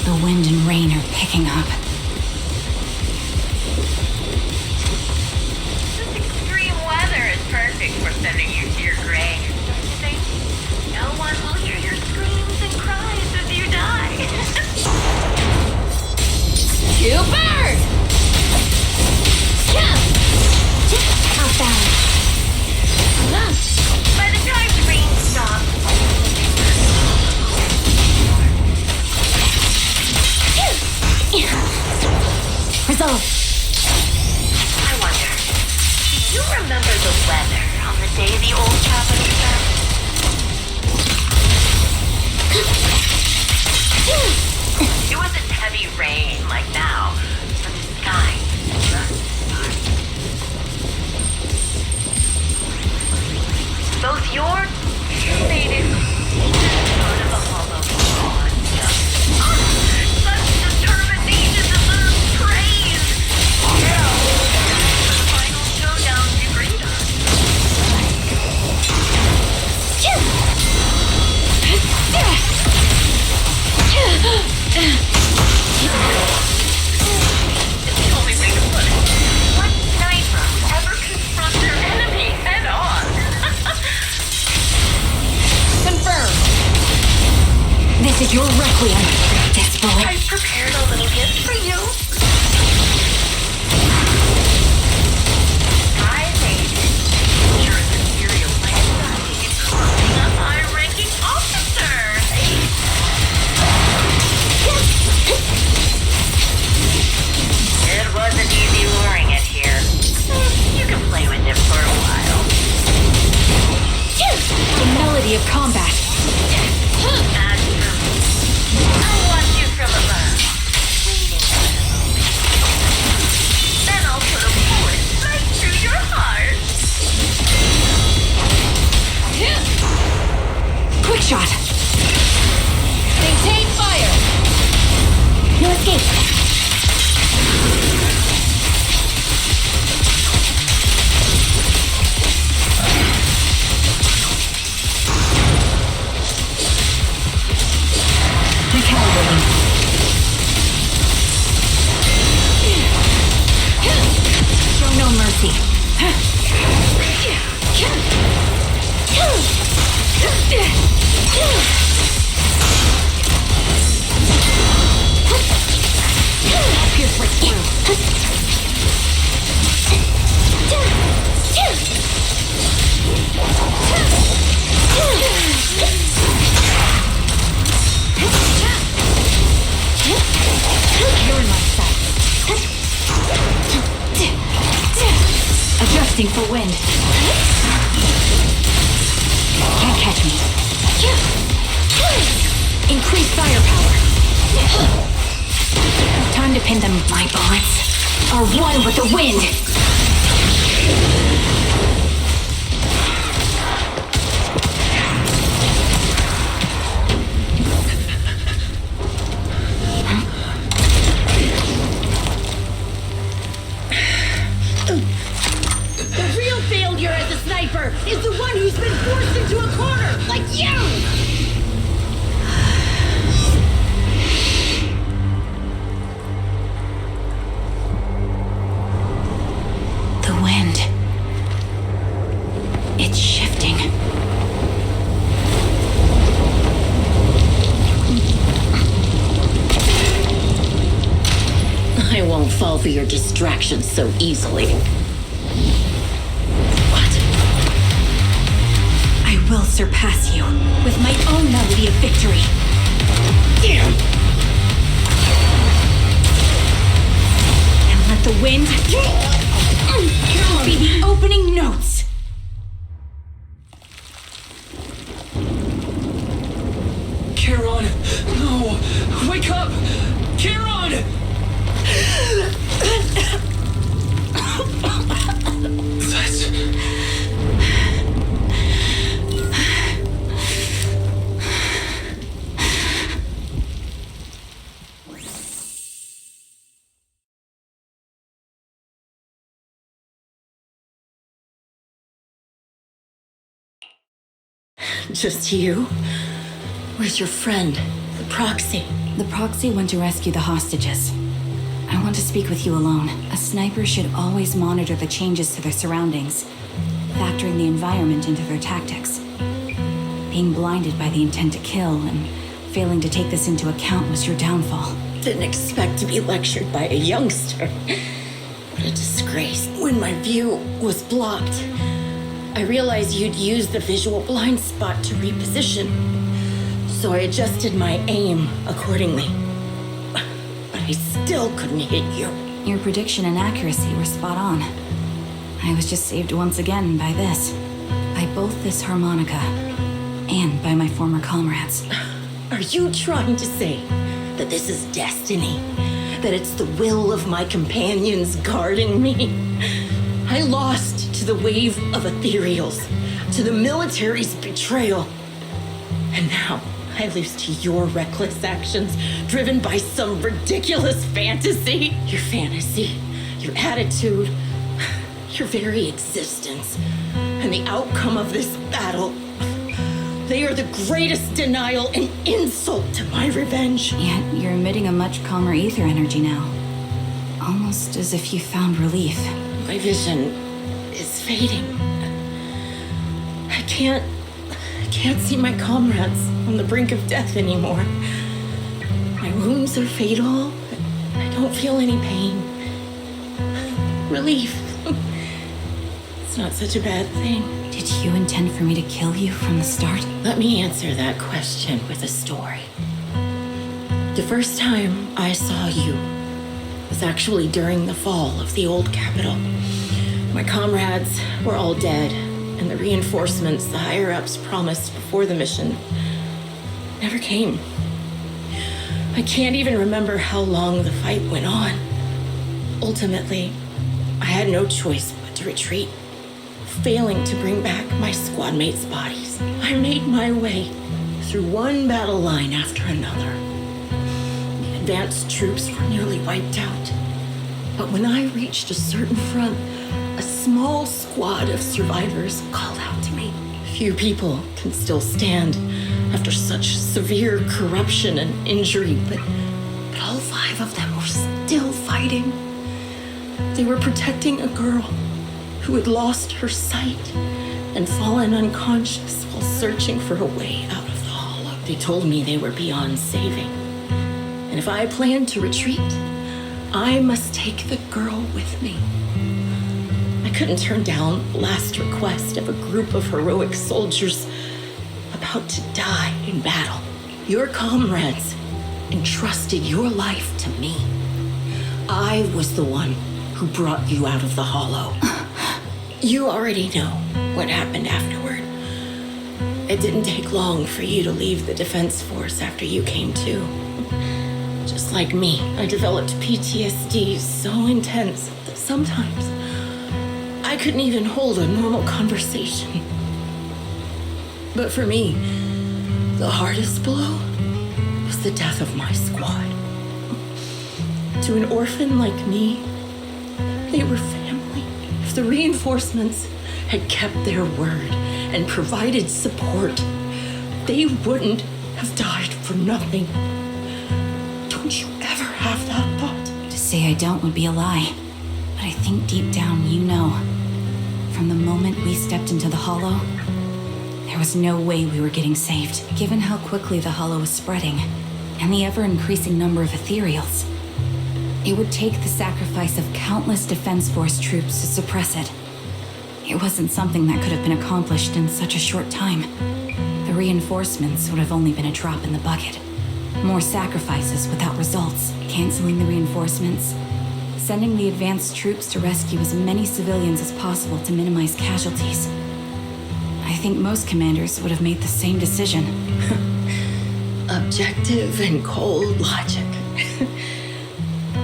[SPEAKER 9] The wind and rain are picking up.
[SPEAKER 13] This extreme weather is perfect for sending you to your grave, don't you think? No one will hear your screams and cries as you die.
[SPEAKER 3] You bird! How fast?
[SPEAKER 13] By the time the rain stops,
[SPEAKER 3] Resolve.
[SPEAKER 13] I wonder, do you remember the weather on the day the old cabin was found? It wasn't heavy rain like now, but the sky was dark. Both yours faded out of the hollow pond. Such determination deserves praise. Now, the final showdown you agreed on. It's the only way to put it. What sniper ever confront their enemy head on?
[SPEAKER 3] Confirmed. This is your requiem, this bullet.
[SPEAKER 13] I prepared a little gift for you. I made it. You're an imperial landing and cloning a high-ranking officer. It wasn't easy luring it here. You can play with it for a while.
[SPEAKER 3] The melody of combat.
[SPEAKER 13] As for me, I'll watch you from above, waiting for the moment. Then I'll put a bullet right through your heart.
[SPEAKER 3] Quick shot. Maintain fire. No escape. Recalibrating. Show no mercy. Pierce right through. You're in my sight. Adjusting for wind. Can't catch me. Increase firepower. Time to pin them. My bullets are one with the wind.
[SPEAKER 7] The real failure as a sniper is the one who's been forced into a corner, like you!
[SPEAKER 9] The wind. It's shifting.
[SPEAKER 7] I won't fall for your distractions so easily. What?
[SPEAKER 9] I will surpass you with my own melody of victory. And let the wind be the opening notes.
[SPEAKER 6] Charon! No! Wake up! Charon! That's...
[SPEAKER 7] Just you? Where's your friend? The proxy.
[SPEAKER 4] The proxy went to rescue the hostages. I want to speak with you alone. A sniper should always monitor the changes to their surroundings, factoring the environment into their tactics. Being blinded by the intent to kill and failing to take this into account was your downfall.
[SPEAKER 7] Didn't expect to be lectured by a youngster. What a disgrace. When my view was blocked, I realized you'd used the visual blind spot to reposition. So I adjusted my aim accordingly. But I still couldn't hit you.
[SPEAKER 4] Your prediction and accuracy were spot on. I was just saved once again by this. By both this harmonica and by my former comrades.
[SPEAKER 7] Are you trying to say that this is destiny? That it's the will of my companions guarding me? I lost to the wave of ethereals, to the military's betrayal. And now I lose to your reckless actions, driven by some ridiculous fantasy. Your fantasy, your attitude, your very existence, and the outcome of this battle. They are the greatest denial and insult to my revenge.
[SPEAKER 4] Yet you're emitting a much calmer ether energy now. Almost as if you found relief.
[SPEAKER 7] My vision is fading. I can't see my comrades on the brink of death anymore. My wounds are fatal. I don't feel any pain. Relief. It's not such a bad thing.
[SPEAKER 4] Did you intend for me to kill you from the start?
[SPEAKER 7] Let me answer that question with a story. The first time I saw you was actually during the fall of the old capital. My comrades were all dead, and the reinforcements the higher-ups promised before the mission never came. I can't even remember how long the fight went on. Ultimately, I had no choice but to retreat, failing to bring back my squad mates' bodies. I made my way through one battle line after another. The advanced troops were nearly wiped out. But when I reached a certain front, a small squad of survivors called out to me. Few people can still stand after such severe corruption and injury, but all 5 of them were still fighting. They were protecting a girl who had lost her sight and fallen unconscious while searching for a way out of the hollow. They told me they were beyond saving. And if I planned to retreat, I must take the girl with me. I couldn't turn down the last request of a group of heroic soldiers about to die in battle. Your comrades entrusted your life to me. I was the one who brought you out of the hollow. You already know what happened afterward. It didn't take long for you to leave the Defense Force after you came to. Just like me, I developed PTSD so intense that sometimes I couldn't even hold a normal conversation. But for me, the hardest blow was the death of my squad. To an orphan like me, they were family. If the reinforcements had kept their word and provided support, they wouldn't have died for nothing. Don't you ever have that thought?
[SPEAKER 4] To say I don't would be a lie. But I think deep down you know. From the moment we stepped into the hollow, there was no way we were getting saved. Given how quickly the hollow was spreading, and the ever-increasing number of ethereals, it would take the sacrifice of countless Defense Force troops to suppress it. It wasn't something that could have been accomplished in such a short time. The reinforcements would have only been a drop in the bucket. More sacrifices without results. Canceling the reinforcements, sending the advanced troops to rescue as many civilians as possible to minimize casualties. I think most commanders would have made the same decision.
[SPEAKER 7] Objective and cold logic.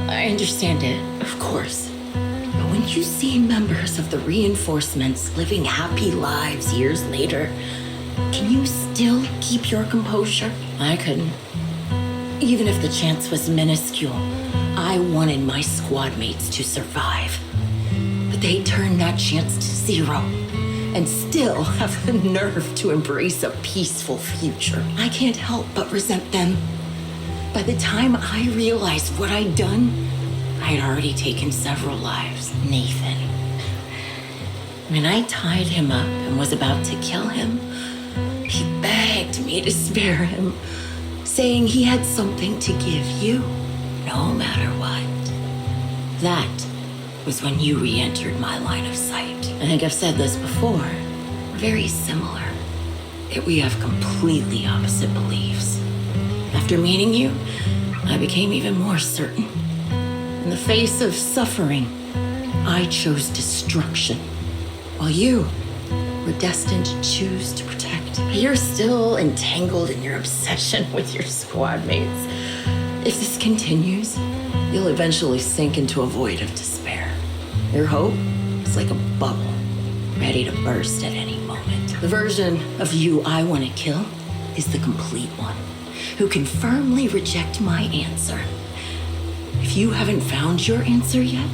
[SPEAKER 7] I understand it, of course. But when you see members of the reinforcements living happy lives years later, can you still keep your composure? I couldn't. Even if the chance was minuscule, I wanted my squad mates to survive. But they turned that chance to zero, and still have the nerve to embrace a peaceful future. I can't help but resent them. By the time I realized what I'd done, I had already taken several lives. Nathan. When I tied him up and was about to kill him, he begged me to spare him, saying he had something to give you, no matter what. That was when you re-entered my line of sight. I think I've said this before. We're very similar, yet we have completely opposite beliefs. After meeting you, I became even more certain. In the face of suffering, I chose destruction, while you were destined to choose to protect. You're still entangled in your obsession with your squad mates. If this continues, you'll eventually sink into a void of despair. Your hope is like a bubble, ready to burst at any moment. The version of you I want to kill is the complete one, who can firmly reject my answer. If you haven't found your answer yet,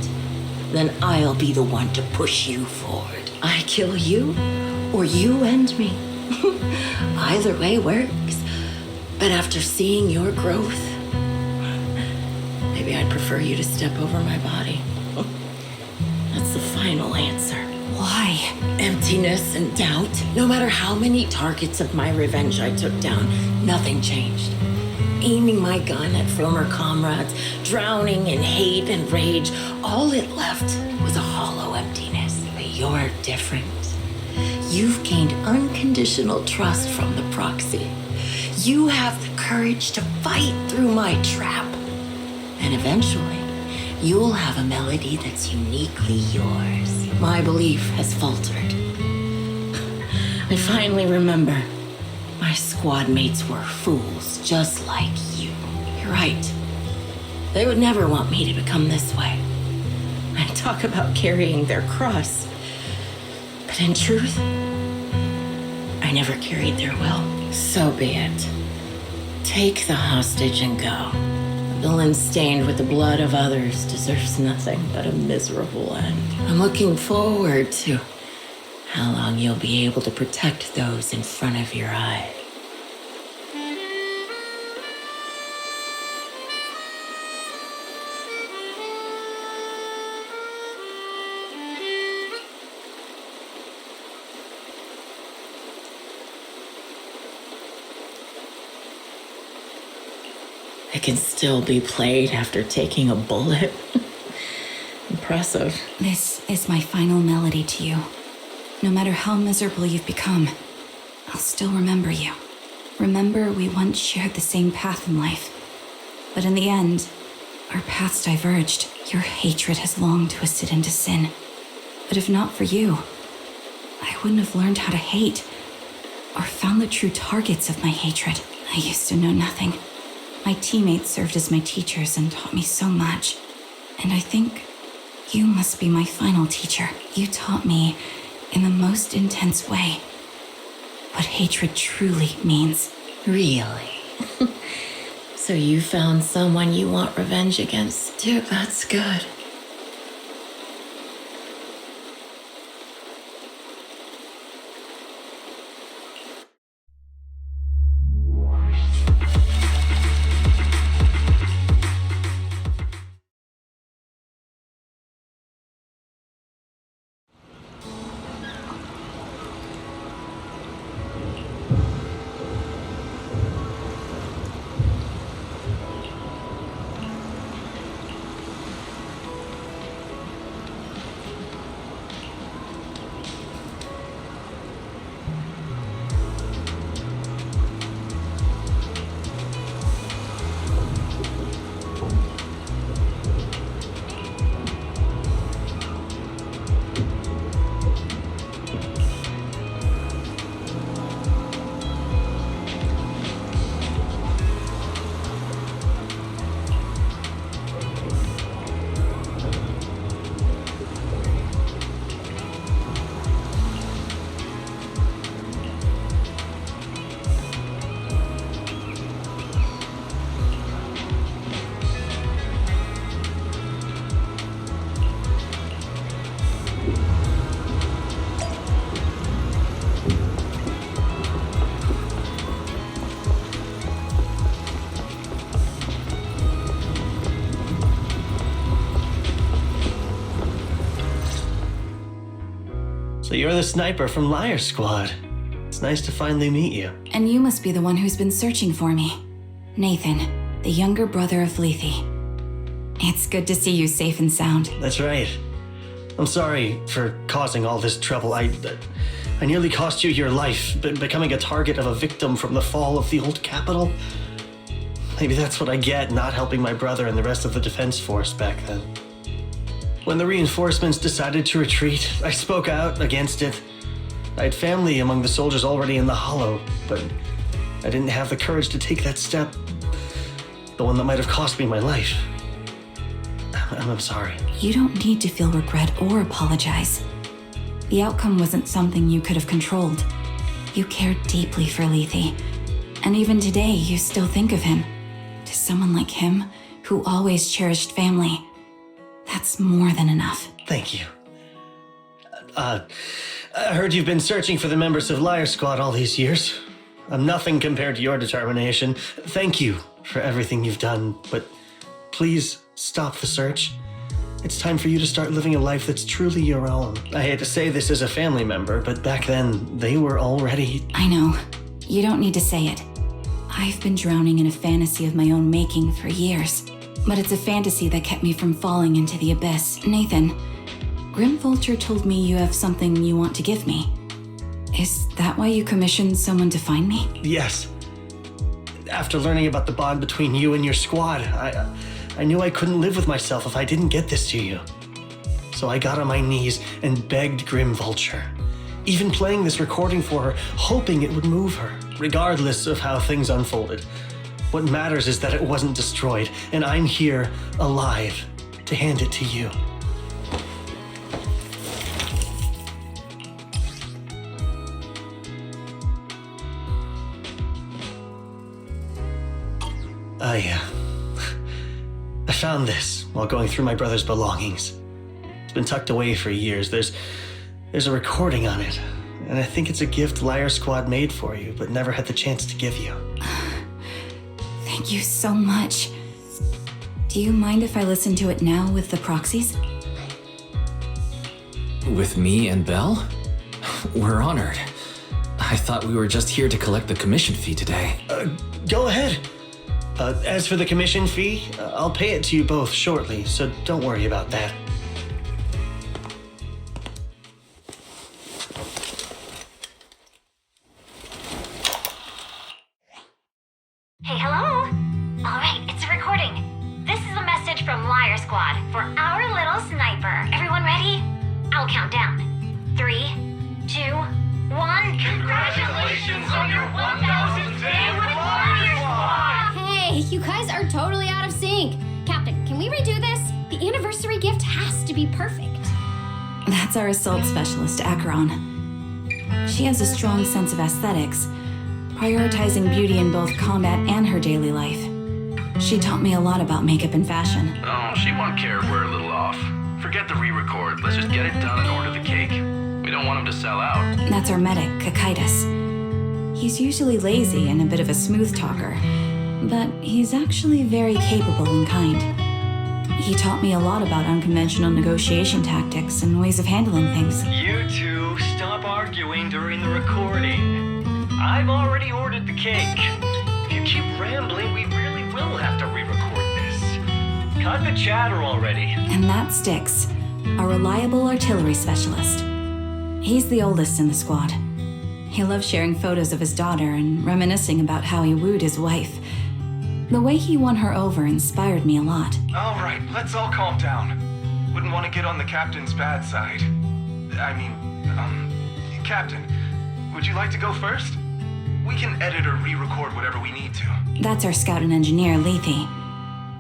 [SPEAKER 7] then I'll be the one to push you forward. I kill you, or you end me. Either way works. But after seeing your growth, maybe I'd prefer you to step over my body. That's the final answer.
[SPEAKER 9] Why?
[SPEAKER 7] Emptiness and doubt. No matter how many targets of my revenge I took down, nothing changed. Aiming my gun at former comrades, drowning in hate and rage, all it left was a hollow emptiness. But you're different. You've gained unconditional trust from the proxy. You have the courage to fight through my trap. And eventually, you'll have a melody that's uniquely yours. My belief has faltered. I finally remember. My squad mates were fools, just like you. You're right. They would never want me to become this way. I talk about carrying their cross. But in truth, I never carried their will. So be it. Take the hostage and go. A villain stained with the blood of others deserves nothing but a miserable end. I'm looking forward to how long you'll be able to protect those in front of your eyes. It can still be played after taking a bullet. Impressive.
[SPEAKER 9] This is my final melody to you. No matter how miserable you've become, I'll still remember you. Remember we once shared the same path in life. But in the end, our paths diverged. Your hatred has long twisted into sin. But if not for you, I wouldn't have learned how to hate or found the true targets of my hatred. I used to know nothing. My teammates served as my teachers and taught me so much. And I think you must be my final teacher. You taught me, in the most intense way, what hatred truly means.
[SPEAKER 7] Really? So you found someone you want revenge against too? That's good.
[SPEAKER 12] So you're the sniper from Liar Squad. It's nice to finally meet you.
[SPEAKER 4] And you must be the one who's been searching for me. Nathan, the younger brother of Lethe. It's good to see you safe and sound.
[SPEAKER 12] That's right. I'm sorry for causing all this trouble. I nearly cost you your life, becoming a target of a victim from the fall of the old capital. Maybe that's what I get not helping my brother and the rest of the defense force back then. When the reinforcements decided to retreat, I spoke out against it. I had family among the soldiers already in the Hollow, but I didn't have the courage to take that step. The one that might have cost me my life. I'm sorry.
[SPEAKER 4] You don't need to feel regret or apologize. The outcome wasn't something you could have controlled. You cared deeply for Lethe, and even today you still think of him. To someone like him, who always cherished family, that's more than enough.
[SPEAKER 12] Thank you. I heard you've been searching for the members of Liar Squad all these years. I'm nothing compared to your determination. Thank you for everything you've done, but please stop the search. It's time for you to start living a life that's truly your own. I hate to say this as a family member, but back then, they were already...
[SPEAKER 4] I know. You don't need to say it. I've been drowning in a fantasy of my own making for years, but it's a fantasy that kept me from falling into the abyss. Nathan, Grim Vulture told me you have something you want to give me. Is that why you commissioned someone to find me?
[SPEAKER 12] Yes. After learning about the bond between you and your squad, I knew I couldn't live with myself if I didn't get this to you. So I got on my knees and begged Grim Vulture, even playing this recording for her, hoping it would move her, regardless of how things unfolded. What matters is that it wasn't destroyed, and I'm here, alive, to hand it to you. I found this while going through my brother's belongings. It's been tucked away for years. There's a recording on it, and I think it's a gift Liar Squad made for you, but never had the chance to give you.
[SPEAKER 4] Thank you so much. Do you mind if I listen to it now with the proxies?
[SPEAKER 2] With me and Belle? We're honored. I thought we were just here to collect the commission fee today.
[SPEAKER 12] Go ahead. As for the commission fee, I'll pay it to you both shortly, so don't worry about that.
[SPEAKER 3] Hey, hello? Alright, it's a recording. This is a message from Liar Squad for our little sniper. Everyone ready? I'll count down. 3, 2, 1.
[SPEAKER 14] Congratulations on your 1000th day with Liar Squad!
[SPEAKER 3] Hey, you guys are totally out of sync. Captain, can we redo this? The anniversary gift has to be perfect.
[SPEAKER 4] That's our assault specialist, Charon. She has a strong sense of aesthetics, prioritizing beauty in both combat and her daily life. She taught me a lot about makeup and fashion.
[SPEAKER 15] Oh, she won't care if we're a little off. Forget the re-record. Let's just get it done and order the cake. We don't want him to sell out.
[SPEAKER 4] That's our medic, Kakaitis. He's usually lazy and a bit of a smooth talker, but he's actually very capable and kind. He taught me a lot about unconventional negotiation tactics and ways of handling things.
[SPEAKER 16] You two, stop arguing during the recording. I've already ordered the cake. If you keep rambling, we really will have to re-record this. Cut the chatter already.
[SPEAKER 4] And that sticks, a reliable artillery specialist. He's the oldest in the squad. He loves sharing photos of his daughter and reminiscing about how he wooed his wife. The way he won her over inspired me a lot.
[SPEAKER 14] All right, let's all calm down. Wouldn't want to get on the captain's bad side. Captain, would you like to go first? We can edit or re-record whatever we need to.
[SPEAKER 4] That's our scout and engineer, Lethe.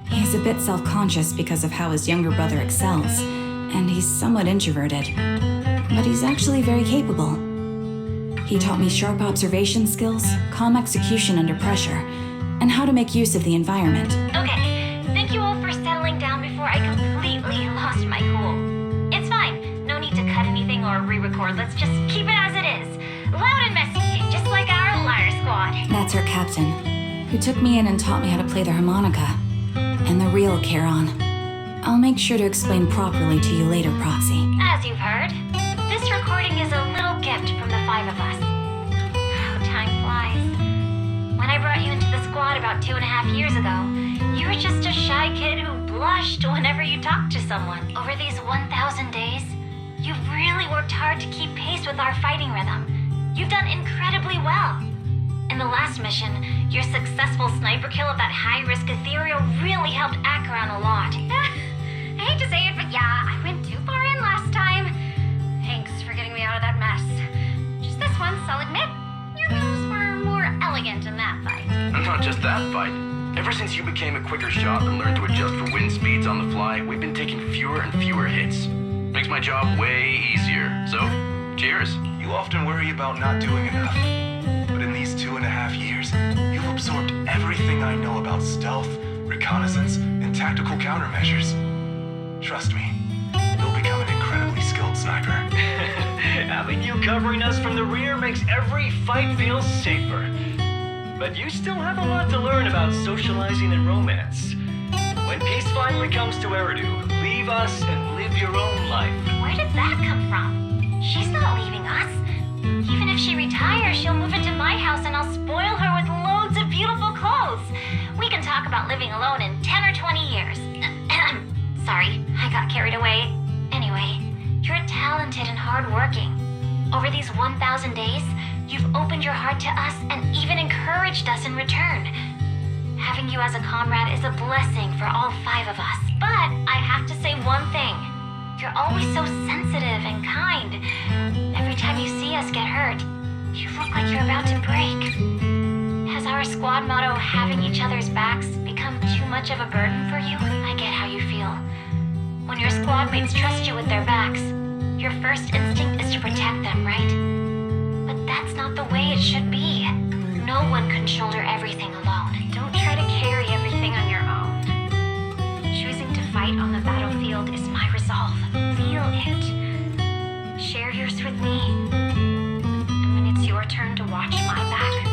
[SPEAKER 4] He's a bit self-conscious because of how his younger brother excels, and he's somewhat introverted. But he's actually very capable. He taught me sharp observation skills, calm execution under pressure, and how to make use of the environment.
[SPEAKER 3] Okay, thank you all for settling down before I completely lost my cool. It's fine. No need to cut anything or re-record. Let's just keep it as it is. Loud and messy, just like our Liar Squad.
[SPEAKER 4] That's our captain, who took me in and taught me how to play the harmonica. And the real Charon. I'll make sure to explain properly to you later, Proxy.
[SPEAKER 3] As you've heard, this
[SPEAKER 13] This recording is a little gift from the 5 of us. How time flies. When I brought you into the squad about 2.5 years ago, you were just a shy kid who blushed whenever you talked to someone. Over these 1,000 days, you've really worked hard to keep pace with our fighting rhythm. You've done incredibly well. In the last mission, your successful sniper kill of that high-risk ethereal really helped Charon a lot. I hate to say it, but yeah, I went too far in last time. Thanks for getting me out of that mess. Just this once, I'll admit, your moves were more elegant in that fight.
[SPEAKER 15] And not just that fight. Ever since you became a quicker shot and learned to adjust for wind speeds on the fly, we've been taking fewer and fewer hits. Makes my job way easier. So, cheers.
[SPEAKER 14] You often worry about not doing enough. But in these 2.5 years, you've absorbed everything I know about stealth, reconnaissance, and tactical countermeasures. Trust me, you'll become an incredibly skilled sniper.
[SPEAKER 16] Having you covering us from the rear makes every fight feel safer. But you still have a lot to learn about socializing and romance. When peace finally comes to Eridu, leave us and live your own life.
[SPEAKER 13] Where did that come from? She's not leaving us. Even if she retires, she'll move into my house and I'll spoil her with loads of beautiful clothes. We can talk about living alone in 10 or 20 years. Sorry, I got carried away. Anyway, you're talented and hardworking. Over these 1,000 days, you've opened your heart to us and even encouraged us in return. Having you as a comrade is a blessing for all 5 of us. But I have to say one thing. You're always so sensitive and kind. Every time you see us get hurt, you look like you're about to break. Has our squad motto, having each other's backs, become too much of a burden for you? I get how you feel. When your squad mates trust you with their backs, your first instinct is to protect them, right? But that's not the way it should be. No one can shoulder everything alone. Don't try to carry everything on your own. Choosing to fight on the battlefield is my resolve. Feel it. Share yours with me. And when it's your turn to watch my back,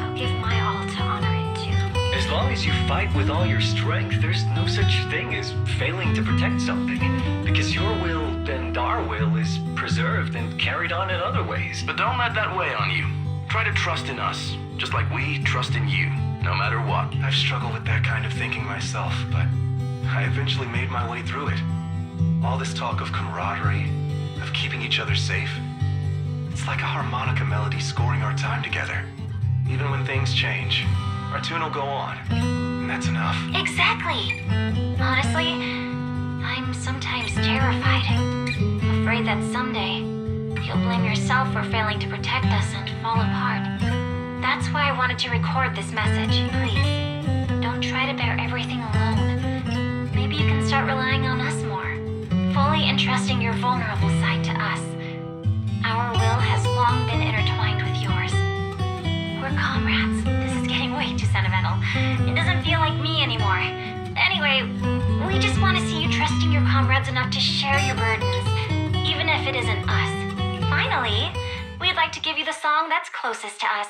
[SPEAKER 13] I'll give my all to honor it too.
[SPEAKER 16] As long as you fight with all your strength, there's no such thing as failing to protect something. Because your will and our will is preserved and carried on in other ways.
[SPEAKER 15] But don't let that weigh on you. Try to trust in us, just like we trust in you, no matter what.
[SPEAKER 14] I've struggled with that kind of thinking myself, but I eventually made my way through it. All this talk of camaraderie, of keeping each other safe, it's like a harmonica melody scoring our time together. Even when things change, our tune will go on, and that's enough.
[SPEAKER 13] Exactly. Honestly, I'm sometimes terrified. Afraid that someday you'll blame yourself for failing to protect us and fall apart. That's why I wanted to record this message. Please, don't try to bear everything alone. Maybe you can start relying on us more, fully entrusting your vulnerable side to us. Our will has long been intertwined with yours. We're comrades. This is getting way too sentimental. It doesn't feel like me anymore. Anyway, we just want to see you trusting your comrades enough to share your burdens, even if it isn't us. Finally, we'd like to give you the song that's closest to us.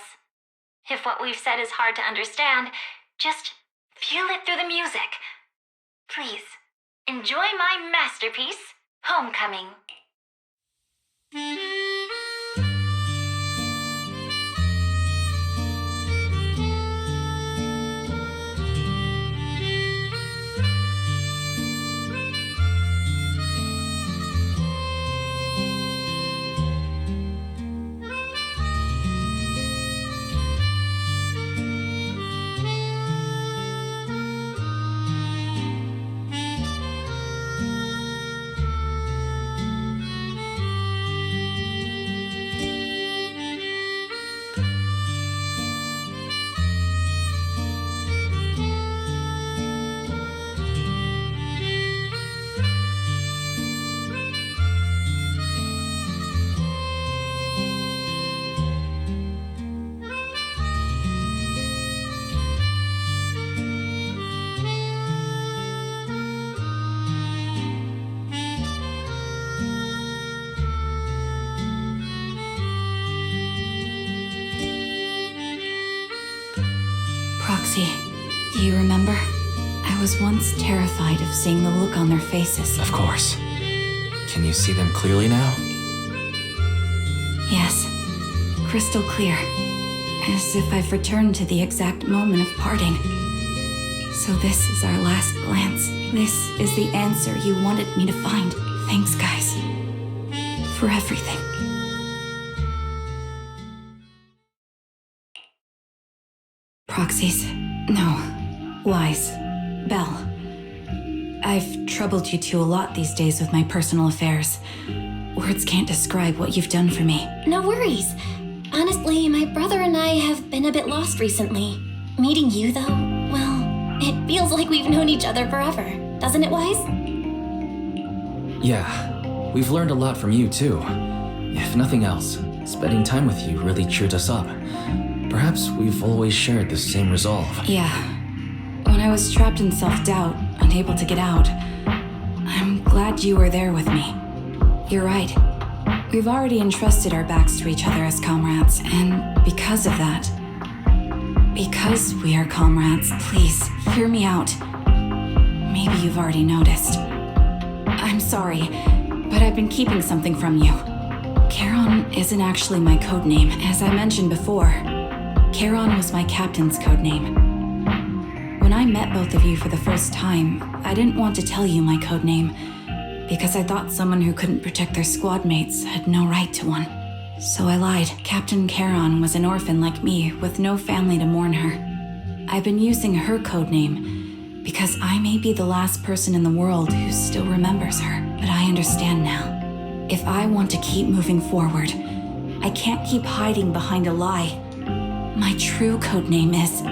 [SPEAKER 13] If what we've said is hard to understand, just feel it through the music. Please, enjoy my masterpiece, Homecoming.
[SPEAKER 9] Proxy, do you remember? I was once terrified of seeing the look on their faces.
[SPEAKER 2] Of course. Can you see them clearly now?
[SPEAKER 9] Yes, crystal clear. As if I've returned to the exact moment of parting. So this is our last glance. This is the answer you wanted me to find. Thanks, guys. For everything. Proxies. No. Wise. Belle. I've troubled you two a lot these days with my personal affairs. Words can't describe what you've done for me.
[SPEAKER 3] No worries. Honestly, my brother and I have been a bit lost recently. Meeting you, though, well, it feels like we've known each other forever. Doesn't it, Wise?
[SPEAKER 2] Yeah, we've learned a lot from you too. If nothing else, spending time with you really cheered us up. Perhaps we've always shared the same resolve.
[SPEAKER 9] Yeah. When I was trapped in self-doubt, unable to get out, I'm glad you were there with me. You're right. We've already entrusted our backs to each other as comrades, and because of that, because we are comrades, please, hear me out. Maybe you've already noticed. I'm sorry, but I've been keeping something from you. Charon isn't actually my codename. As I mentioned before, Charon was my captain's codename. When I met both of you for the first time, I didn't want to tell you my codename, because I thought someone who couldn't protect their squad mates had no right to one. So I lied. Captain Charon was an orphan like me, with no family to mourn her. I've been using her codename because I may be the last person in the world who still remembers her. But I understand now. If I want to keep moving forward, I can't keep hiding behind a lie. My true codename is...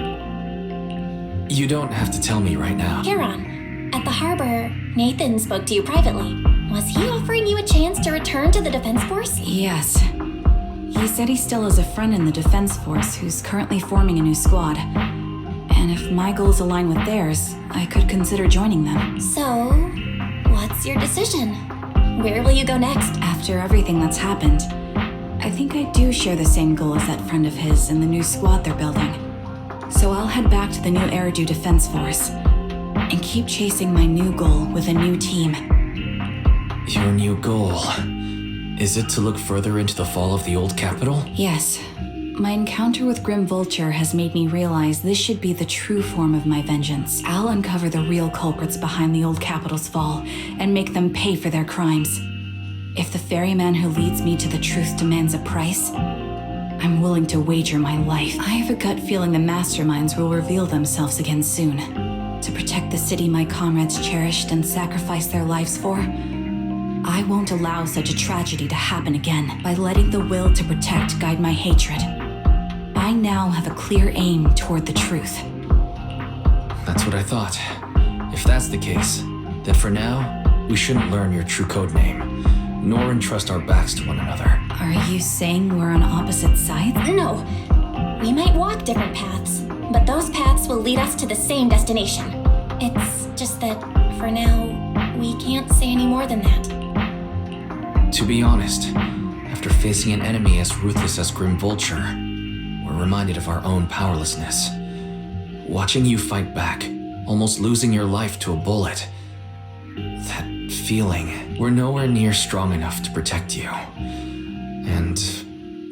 [SPEAKER 2] You don't have to tell me right now.
[SPEAKER 3] Charon, at the harbor, Nathan spoke to you privately. Was he offering you a chance to return to the Defense Force?
[SPEAKER 9] Yes. He said he still has a friend in the Defense Force who's currently forming a new squad. And if my goals align with theirs, I could consider joining them.
[SPEAKER 3] So, what's your decision? Where will you go next?
[SPEAKER 9] After everything that's happened, I think I do share the same goal as that friend of his in the new squad they're building. So I'll head back to the new Eridu Defense Force and keep chasing my new goal with a new team.
[SPEAKER 2] Your new goal... Is it to look further into the fall of the old capital?
[SPEAKER 9] Yes. My encounter with Grim Vulture has made me realize this should be the true form of my vengeance. I'll uncover the real culprits behind the old capital's fall and make them pay for their crimes. If the ferryman who leads me to the truth demands a price, I'm willing to wager my life. I have a gut feeling the masterminds will reveal themselves again soon. To protect the city my comrades cherished and sacrificed their lives for, I won't allow such a tragedy to happen again. By letting the will to protect guide my hatred, I now have a clear aim toward the truth.
[SPEAKER 2] That's what I thought. If that's the case, then for now, we shouldn't learn your true codename, nor entrust our backs to one another.
[SPEAKER 9] Are you saying we're on opposite sides?
[SPEAKER 3] No. We might walk different paths, but those paths will lead us to the same destination. It's just that, for now, we can't say any more than that.
[SPEAKER 2] To be honest, after facing an enemy as ruthless as Grim Vulture, we're reminded of our own powerlessness. Watching you fight back, almost losing your life to a bullet. That feeling, we're nowhere near strong enough to protect you. And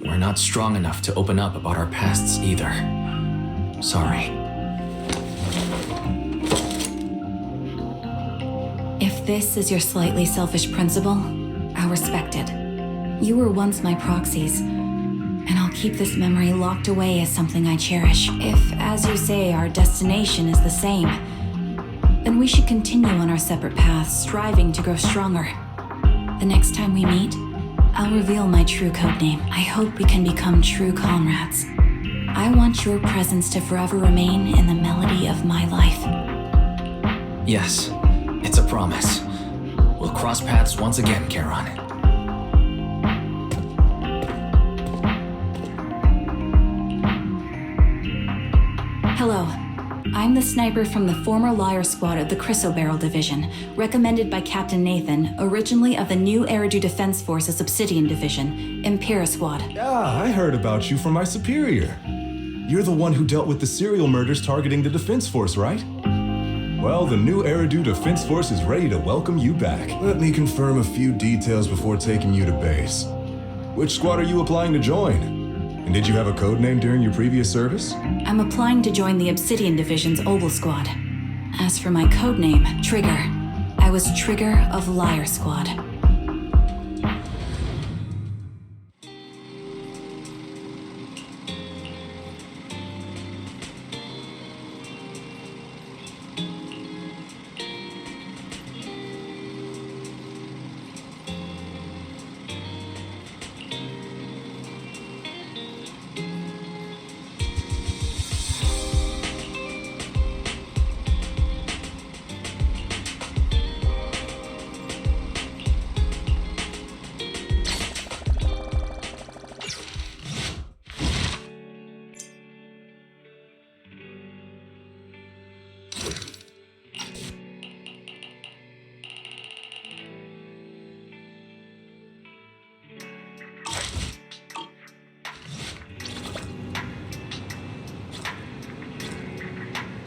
[SPEAKER 2] we're not strong enough to open up about our pasts either. Sorry.
[SPEAKER 9] If this is your slightly selfish principle, I'll respect it. You were once my proxies, and I'll keep this memory locked away as something I cherish. If, as you say, our destination is the same, then we should continue on our separate paths, striving to grow stronger. The next time we meet, I'll reveal my true codename. I hope we can become true comrades. I want your presence to forever remain in the melody of my life.
[SPEAKER 2] Yes, it's a promise. We'll cross paths once again, Charon.
[SPEAKER 9] Hello. I'm the sniper from the former Liar Squad of the Chrysoberyl Division, recommended by Captain Nathan, originally of the new Eridu Defense Force's Obsidian Division, Impera Squad.
[SPEAKER 17] Yeah, I heard about you from my superior. You're the one who dealt with the serial murders targeting the Defense Force, right? Well, the new Eridu Defense Force is ready to welcome you back.
[SPEAKER 11] Let me confirm a few details before taking you to base.
[SPEAKER 17] Which squad are you applying to join? And did you have a code name during your previous service?
[SPEAKER 4] I'm applying to join the Obsidian Division's Obel Squad. As for my code name, Trigger, I was Trigger of Liar Squad.